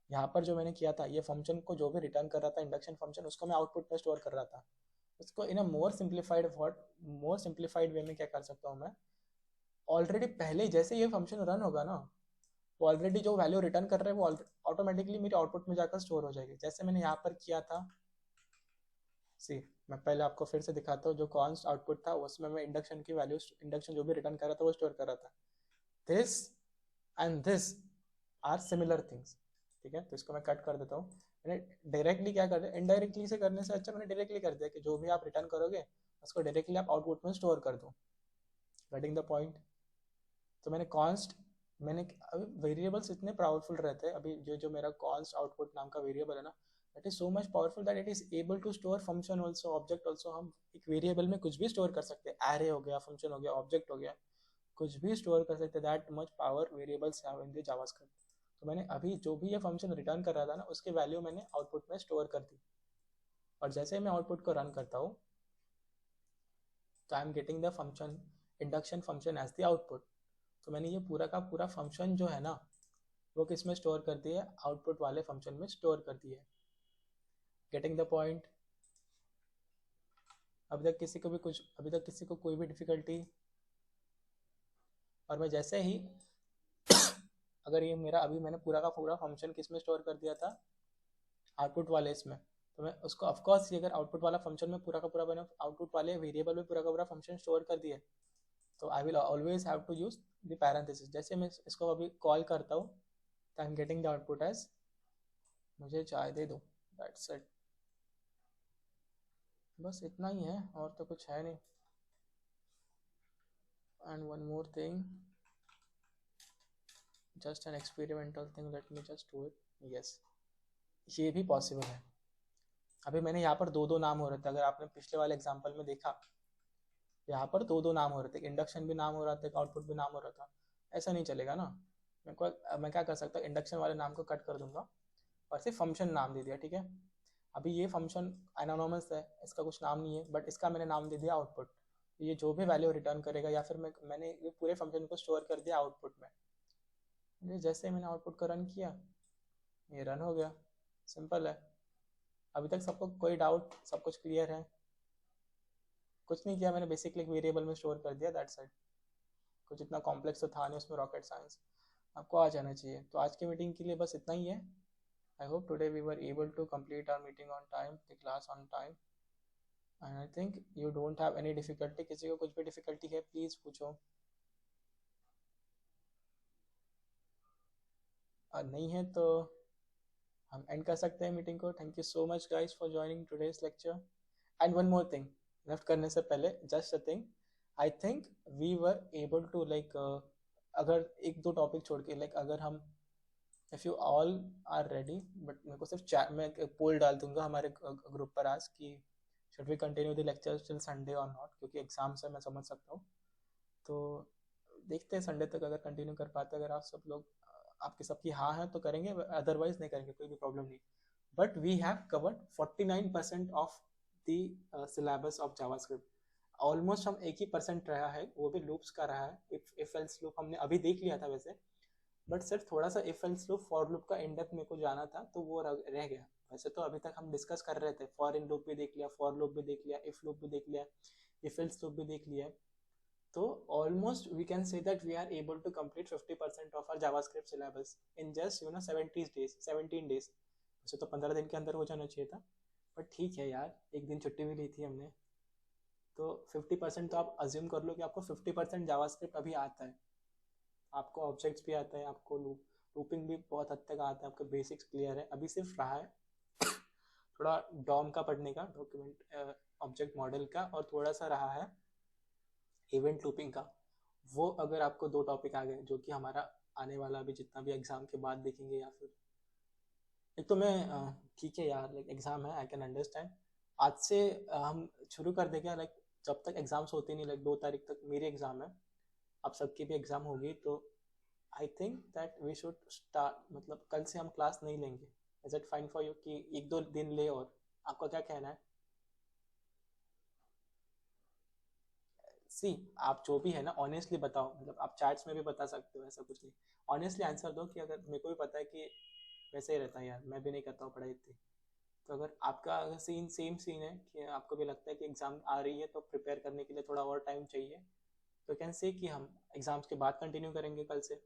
यहाँ पर जो मैंने किया था, ये फंक्शन को जो भी रिटर्न कर रहा था इंडक्शन फंक्शन, उसको मैं आउटपुट में स्टोर कर रहा था। उसको इन अ मोर सिंप्लीफाइड वे में क्या कर सकता हूँ मैं, ऑलरेडी पहले जैसे ये फंक्शन रन होगा ना, वो ऑलरेडी जो वैल्यू रिटर्न कर रहा है वो ऑटोमेटिकली मेरे आउटपुट में जाकर स्टोर हो जाएगी, जैसे मैंने यहाँ पर किया था। सी, मैं पहले आपको फिर से दिखाता हूँ, जो कॉन्स्ट आउटपुट था उसमें मैं इंडक्शन की वैल्यू, इंडक्शन जो भी रिटर्न कर रहा था वो स्टोर कर रहा था। This and this are similar things, ठीक है। तो इसको मैं कट कर देता हूँ। मैंने डायरेक्टली क्या कर दिया, इनडायरेक्टली से करने से अच्छा मैंने डायरेक्टली कर दिया कि जो भी आप रिटर्न करोगे उसको डायरेक्टली आप आउटपुट में स्टोर कर दो। Getting the point. तो मैंने कॉन्स्ट, मैंने अभी वेरिएबल्स इतने पावरफुल रहते हैं, अभी जो जो मेरा कॉन्स्ट आउटपुट नाम का वेरिएबल है ना, that is so much powerful that it is able to store function also, object also. हम एक वेरिएबल में कुछ भी स्टोर कर सकते हैं, एरे हो गया, फंक्शन हो गया, ऑब्जेक्ट हो गया, कुछ भी स्टोर कर सकते हैं। That much power variables have in the JavaScript. तो मैंने अभी जो भी ये फंक्शन रिटर्न कर रहा था ना, उसके वैल्यू मैंने आउटपुट में स्टोर कर दी, और जैसे मैं आउटपुट को रन करता हूँ तो I am getting the function induction function as the output. तो मैंने ये पूरा का पूरा फंक्शन जो है ना, वो किस में स्टोर कर दिया है, आउटपुट वाले फंक्शन में स्टोर कर दिया है। Getting the point. अभी तक किसी को कोई भी डिफिकल्टी? और मैं जैसे ही अगर ये मेरा अभी मैंने पूरा का पूरा फंक्शन किस में स्टोर कर दिया था, आउटपुट वाले इसमें, तो मैं उसको ऑफकोर्स ये अगर आउटपुट वाला फंक्शन में पूरा का पूरा मैंने आउटपुट वाले वेरिएबल में पूरा का पूरा फंक्शन स्टोर कर दिया, तो I will always have to use the parenthesis. जैसे मैं इसको अभी कॉल करता हूँ तो I am getting the output as मुझे चाय दे दो, दैट्स इट। बस इतना ही है, और तो कुछ है नहीं। And one more thing, just an experimental thing, let me just do it. Yes, ये भी पॉसिबल है। अभी मैंने यहाँ पर दो दो नाम हो रहे थे, अगर आपने पिछले वाले एग्जाम्पल में देखा, यहाँ पर दो दो नाम हो रहे थे, इंडक्शन भी नाम हो रहा था, आउटपुट भी नाम हो रहा था। ऐसा नहीं चलेगा ना। मैं क्या कर सकता हूँ, इंडक्शन वाले नाम को कट कर दूंगा और सिर्फ फंक्शन नाम दे दिया, ठीक है। अभी ये फंक्शन एनोनोमस है, इसका कुछ नाम नहीं है, बट इसका मैंने नाम दे दिया आउटपुट। ये जो भी वैल्यू रिटर्न करेगा, या फिर मैंने ये पूरे फंक्शन को स्टोर कर दिया आउटपुट में। ये जैसे मैंने आउटपुट को रन किया, ये रन हो गया, सिंपल है। अभी तक सबको कोई डाउट, सब कुछ क्लियर है? कुछ नहीं किया मैंने, बेसिकली एक वेरिएबल में स्टोर कर दिया, दैट्स इट। कुछ इतना कॉम्प्लेक्स तो था नहीं उसमें, रॉकेट साइंस, आपको आ जाना चाहिए। तो आज की मीटिंग के लिए बस इतना ही है। I hope today we were able to complete our meeting on time, the class on time, and I think you don't have any difficulty. किसी को कुछ भी डिफिकल्टी है प्लीज़ पूछो, और नहीं है तो हम एंड कर सकते हैं मीटिंग को। Thank you so much guys for joining today's lecture. And one more thing, left करने से पहले just a thing, I think we were able to like, अगर एक दो टॉपिक छोड़ के, लाइक अगर हम, if you all are ready, but मेरे को सिर्फ चैट में एक पोल डाल दूंगा हमारे ग्रुप पर आज कि should we continue the lectures till Sunday और नॉट, क्योंकि एग्जाम्स है, मैं समझ सकता हूँ। तो देखते हैं संडे तक अगर कंटिन्यू कर पाते, अगर आप सब लोग, आपकी सबकी हाँ है तो करेंगे, अदरवाइज नहीं करेंगे, कोई भी प्रॉब्लम नहीं। But we have covered 49% of the syllabus of JavaScript. Almost हम एक ही परसेंट रहा है, वो भी लूप्स का रहा है। इफ एल्स लूप हमने अभी देख लिया था वैसे, बट सिर्फ थोड़ा सा if else loop, for loop का इन डेप्थ मेरे को जाना था, तो वो रह गया। वैसे तो अभी तक हम डिस्कस कर रहे थे, फॉर इन लूप भी देख लिया, फॉर लूप भी देख लिया, इफ लूप भी देख लिया, इफ एल्स लूप भी देख लिया। तो almost we can say that we are able to complete 50% of our JavaScript syllabus in just 70 days, 17 days। वैसे तो 15 दिन के अंदर हो जाना चाहिए था, बट ठीक है यार, एक दिन छुट्टी भी ली थी हमने। तो 50% तो आप अज्यूम कर लो कि आपको 50% जावास्क्रिप्ट अभी आता है, आपको ऑब्जेक्ट्स भी आता है, आपको लूपिंग भी बहुत हद तक आता है, आपका बेसिक्स क्लियर है। अभी सिर्फ रहा है थोड़ा डॉम का पढ़ने का, डॉक्यूमेंट ऑब्जेक्ट मॉडल का, और थोड़ा सा रहा है इवेंट लूपिंग का। वो अगर आपको दो टॉपिक आ गए, जो कि हमारा आने वाला अभी जितना भी एग्जाम के बाद देखेंगे, या फिर एक तो मैं, ठीक है यार, लाइक एग्जाम है, आई कैन अंडरस्टैंड। आज से हम शुरू कर देंगे, लाइक जब तक एग्जाम्स होते नहीं, लाइक 2 तारीख तक मेरी एग्जाम है, आप सबकी भी एग्जाम होगी, तो I think that we should start, मतलब कल से हम क्लास नहीं लेंगे। Is it fine for you कि एक दो दिन ले? और आपका क्या कहना है? सी, आप जो भी है ना ऑनेस्टली बताओ, मतलब आप चैट्स में भी बता सकते हो, ऐसा कुछ नहीं। ऑनेस्टली आंसर दो कि अगर मेरे को भी पता है कि वैसे ही रहता है यार, मैं भी नहीं करता हूँ पढ़ाई इतनी। तो अगर आपका अगर सीन सेम सीन है कि आपको भी लगता है कि एग्ज़ाम आ रही है तो प्रिपेयर करने के लिए थोड़ा और टाइम चाहिए, तो कैन से कि हम एग्ज़ाम्स के बाद कंटिन्यू करेंगे कल से।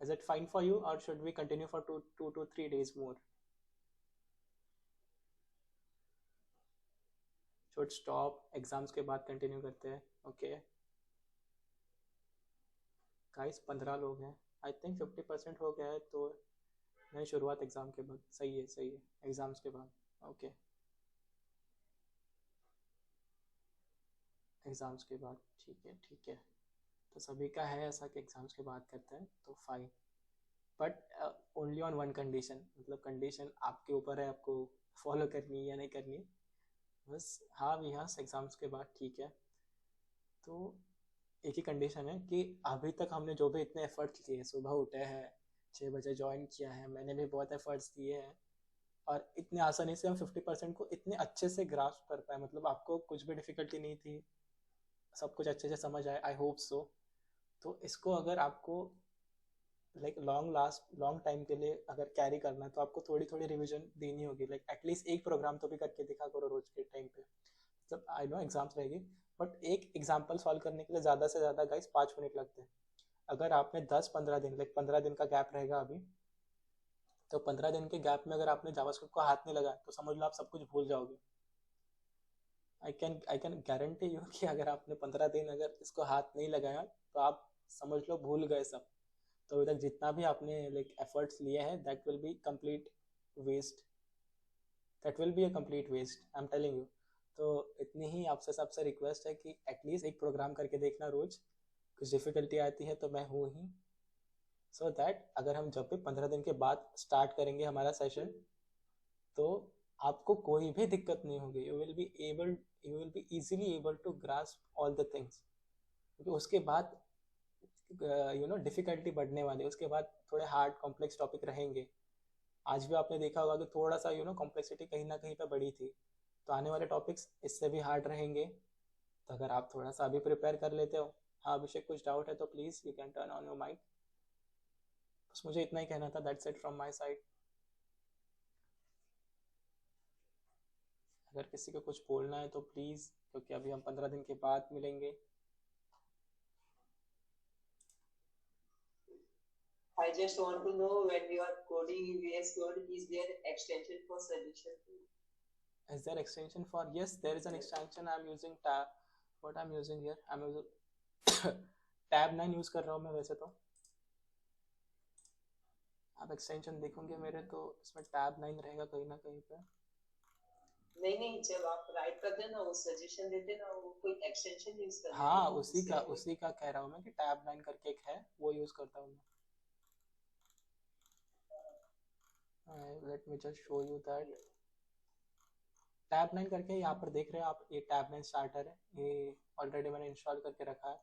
Is it fine for you और should we continue for 2 to 3 days more? Should stop exams के बाद कंटिन्यू करते हैं? ओके गाइस, 15 लोग हैं। आई थिंक 50% हो गया है, तो नई शुरुआत एग्ज़ाम के बाद। सही है, सही है, एग्ज़ाम्स के बाद। ओके, एग्ज़ाम्स के बाद, ठीक है ठीक है। तो सभी का है ऐसा कि एग्ज़ाम्स के बाद करते हैं, तो fine. But only on one condition, मतलब कंडीशन आपके ऊपर है, आपको फॉलो करनी है या नहीं करनी है। बस हाँ भी हाँ, एग्ज़ाम्स के बाद ठीक है। तो एक ही कंडीशन है कि अभी तक हमने जो भी इतने एफर्ट्स किए, सुबह उठे हैं, 6 बजे ज्वाइन किया है, मैंने भी बहुत एफर्ट्स दिए हैं, और इतने आसानी से हम 50% को इतने अच्छे से ग्रास्प कर पाए, मतलब आपको कुछ भी डिफिकल्टी नहीं थी, सब कुछ अच्छे से समझ आए, आई होप सो। तो इसको अगर आपको लाइक लॉन्ग टाइम के लिए अगर कैरी करना है, तो आपको थोड़ी थोड़ी रिवीजन देनी होगी, लाइक एटलीस्ट एक प्रोग्राम तो भी करके दिखा करो रोज के टाइम पे। मतलब आई नो एग्जाम्स रहेगी, बट एक एग्जाम्पल सॉल्व करने के लिए ज़्यादा से ज़्यादा गाइस 5 मिनट लगते हैं। अगर आपने 10-15 दिन, लाइक 15 दिन का गैप रहेगा अभी, तो 15 दिन के गैप में अगर आपने जावास्क्रिप्ट को हाथ नहीं लगाया तो समझ लो आप सब कुछ भूल जाओगे। आई कैन गारंटी यू कि अगर आपने 15 दिन अगर इसको हाथ नहीं लगाया तो आप समझ लो भूल गए सब। तो अभी तक जितना भी आपने लाइक एफर्ट्स लिए हैं, that will be complete waste, that will be a complete waste, I am telling you. तो इतनी ही आपसे सबसे रिक्वेस्ट है कि एटलीस्ट एक प्रोग्राम करके देखना रोज। कुछ डिफिकल्टी आती है तो मैं हूँ ही, सो दैट अगर हम जब भी 15 दिन के बाद स्टार्ट करेंगे हमारा सेशन, तो आपको कोई भी दिक्कत नहीं होगी। You will be easily able to grasp all the things. क्योंकि उसके बाद डिफिकल्टी बढ़ने वाली है, उसके बाद थोड़े हार्ड कॉम्प्लेक्स टॉपिक रहेंगे। आज भी आपने देखा होगा कि थोड़ा सा कॉम्प्लेक्सिटी कहीं ना कहीं पे बढ़ी थी, तो आने वाले टॉपिक्स इससे भी हार्ड रहेंगे। तो अगर आप थोड़ा सा अभी प्रिपेयर कर लेते हो, हाँ अभिषेक कुछ डाउट है तो please you can turn on your mic. बस मुझे इतना ही कहना था, that's it from my side. अगर किसी को कुछ बोलना है तो प्लीज़, क्योंकि अभी हम 15 दिन के बाद मिलेंगे। I just want to know when you are coding in VS Code, is there extension for solution? Is there extension for? Yes, there is an extension. I'm using tab. What I'm using here? I'm using tab 9 use कर रहा हूँ मैं वैसे तो। आप extension देखोगे मेरे तो इसमें टैब 9 रहेगा कहीं ना कहीं पे। नहीं नहीं, जब आप राइट करते हैं ना, वो सजेशन देते ना, वो कोई एक्सटेंशन यूज करने हाँ, देते, उसी का कह रहा हूँ मैं कि टैब 9 करके एक है, वो यूज करता हूँ मैं। Let me just show you that. Tab 9 करके यहाँ पर देख रहे हैं आप, ये टैब 9 स्टार्टर है, ये ऑलरेडी मैंने इंस्टॉल करके रखा है।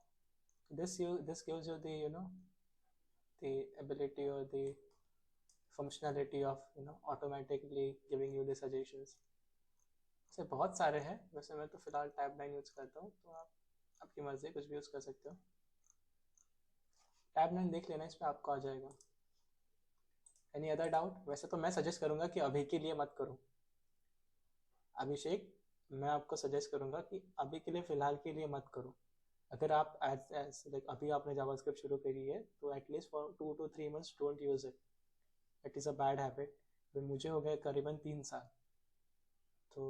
This gives you the the ability or the functionality of automatically giving you the suggestions। ऐसे बहुत सारे हैं, वैसे मैं तो फिलहाल टैब 9 यूज़ करता हूँ, तो आप आपकी मर्जी कुछ भी यूज़ कर सकते हो। टैब 9 देख लेना, इसमें आपको आ जाएगा। Any other doubt? वैसे तो मैं सजेस्ट करूँगा कि अभी के लिए मत करो अभिषेक, मैं आपको सजेस्ट करूँगा कि अभी के लिए फ़िलहाल के लिए मत करो। अगर आप एज लाइक अभी आपने जावास्क्रिप्ट शुरू करी है, तो at least for 2 to 3 months don't use it. It is a bad habit. मुझे हो गए करीबन 3 साल। तो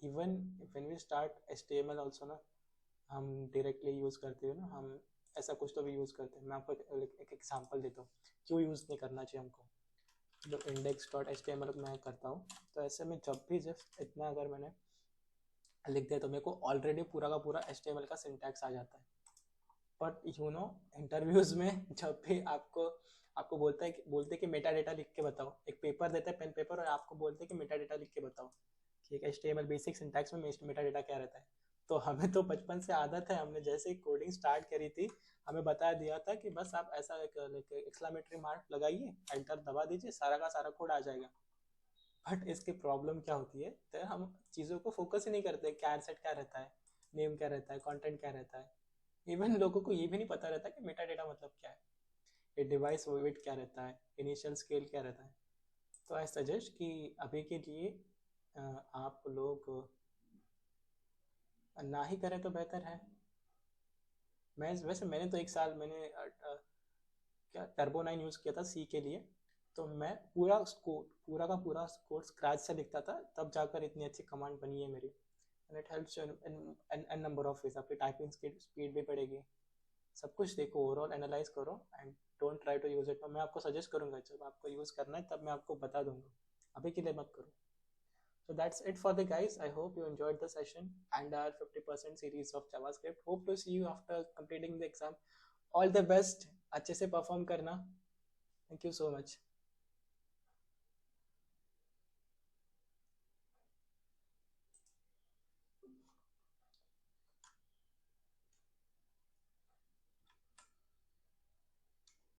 even when we start HTML also ना, हम डायरेक्टली यूज़ करते हैं ना, हम ऐसा कुछ तो भी यूज़ करते हैं। मैं आपको एक एग्जांपल देता हूँ क्यों यूज़ नहीं करना चाहिए हमको। जो index.html मैं करता हूँ, तो ऐसे में जब भी जस्ट इतना अगर मैंने लिख दिया तो मेरे को ऑलरेडी पूरा का पूरा HTML का सिंटैक्स आ जाता है। बट इंटरव्यूज़ में जब भी आपको बोलते कि मेटा डेटा लिख के बताओ, एक पेपर देता है पेन पेपर, और आपको बोलते हैं कि मेटा डेटा लिख के बताओ कि एक HTML बेसिक सिंटैक्स में मेटा डेटा क्या रहता है। तो हमें तो बचपन से आदत है, हमने जैसे ही कोडिंग स्टार्ट करी थी, हमें बताया दिया था कि बस आप ऐसा एक एक्सक्लेमेटरी मार्क लगाइए, एंटर दबा दीजिए, सारा का सारा कोड आ जाएगा। बट इसकी प्रॉब्लम क्या होती है, तो हम चीज़ों को फोकस ही नहीं करते, कैर सेट क्या रहता है, नेम क्या रहता है, कंटेंट क्या रहता है। इवन लोगों को ये भी नहीं पता रहता कि मेटा डेटा मतलब क्या है, ये डिवाइस वेट क्या रहता है, इनिशियल स्केल क्या रहता है। तो आई सजेस्ट कि अभी के लिए आप लोग ना ही करें तो बेहतर है। मैं वैसे मैंने तो एक साल मैंने क्या टर्बो 9 यूज़ किया था सी के लिए। तो मैं पूरा का पूरा कोड स्क्रैच से लिखता था, तब जाकर इतनी अच्छी कमांड बनी है मेरी। And it helps you in number of ways. आपकी टाइपिंग स्पीड भी बढ़ेगी। सब कुछ देखो, ओवरऑल एनालाइज करो and don't try to use it. मैं आपको सजेस्ट करूंगा, जब आपको यूज़ करना है तब मैं आपको बता दूंगा, अभी के लिए मत करो। So that's it for the guys. I hope you enjoyed the session and our 50% series of JavaScript. Hope to see you after completing the exam. All the best. अच्छे से परफॉर्म करना. Thank you so much.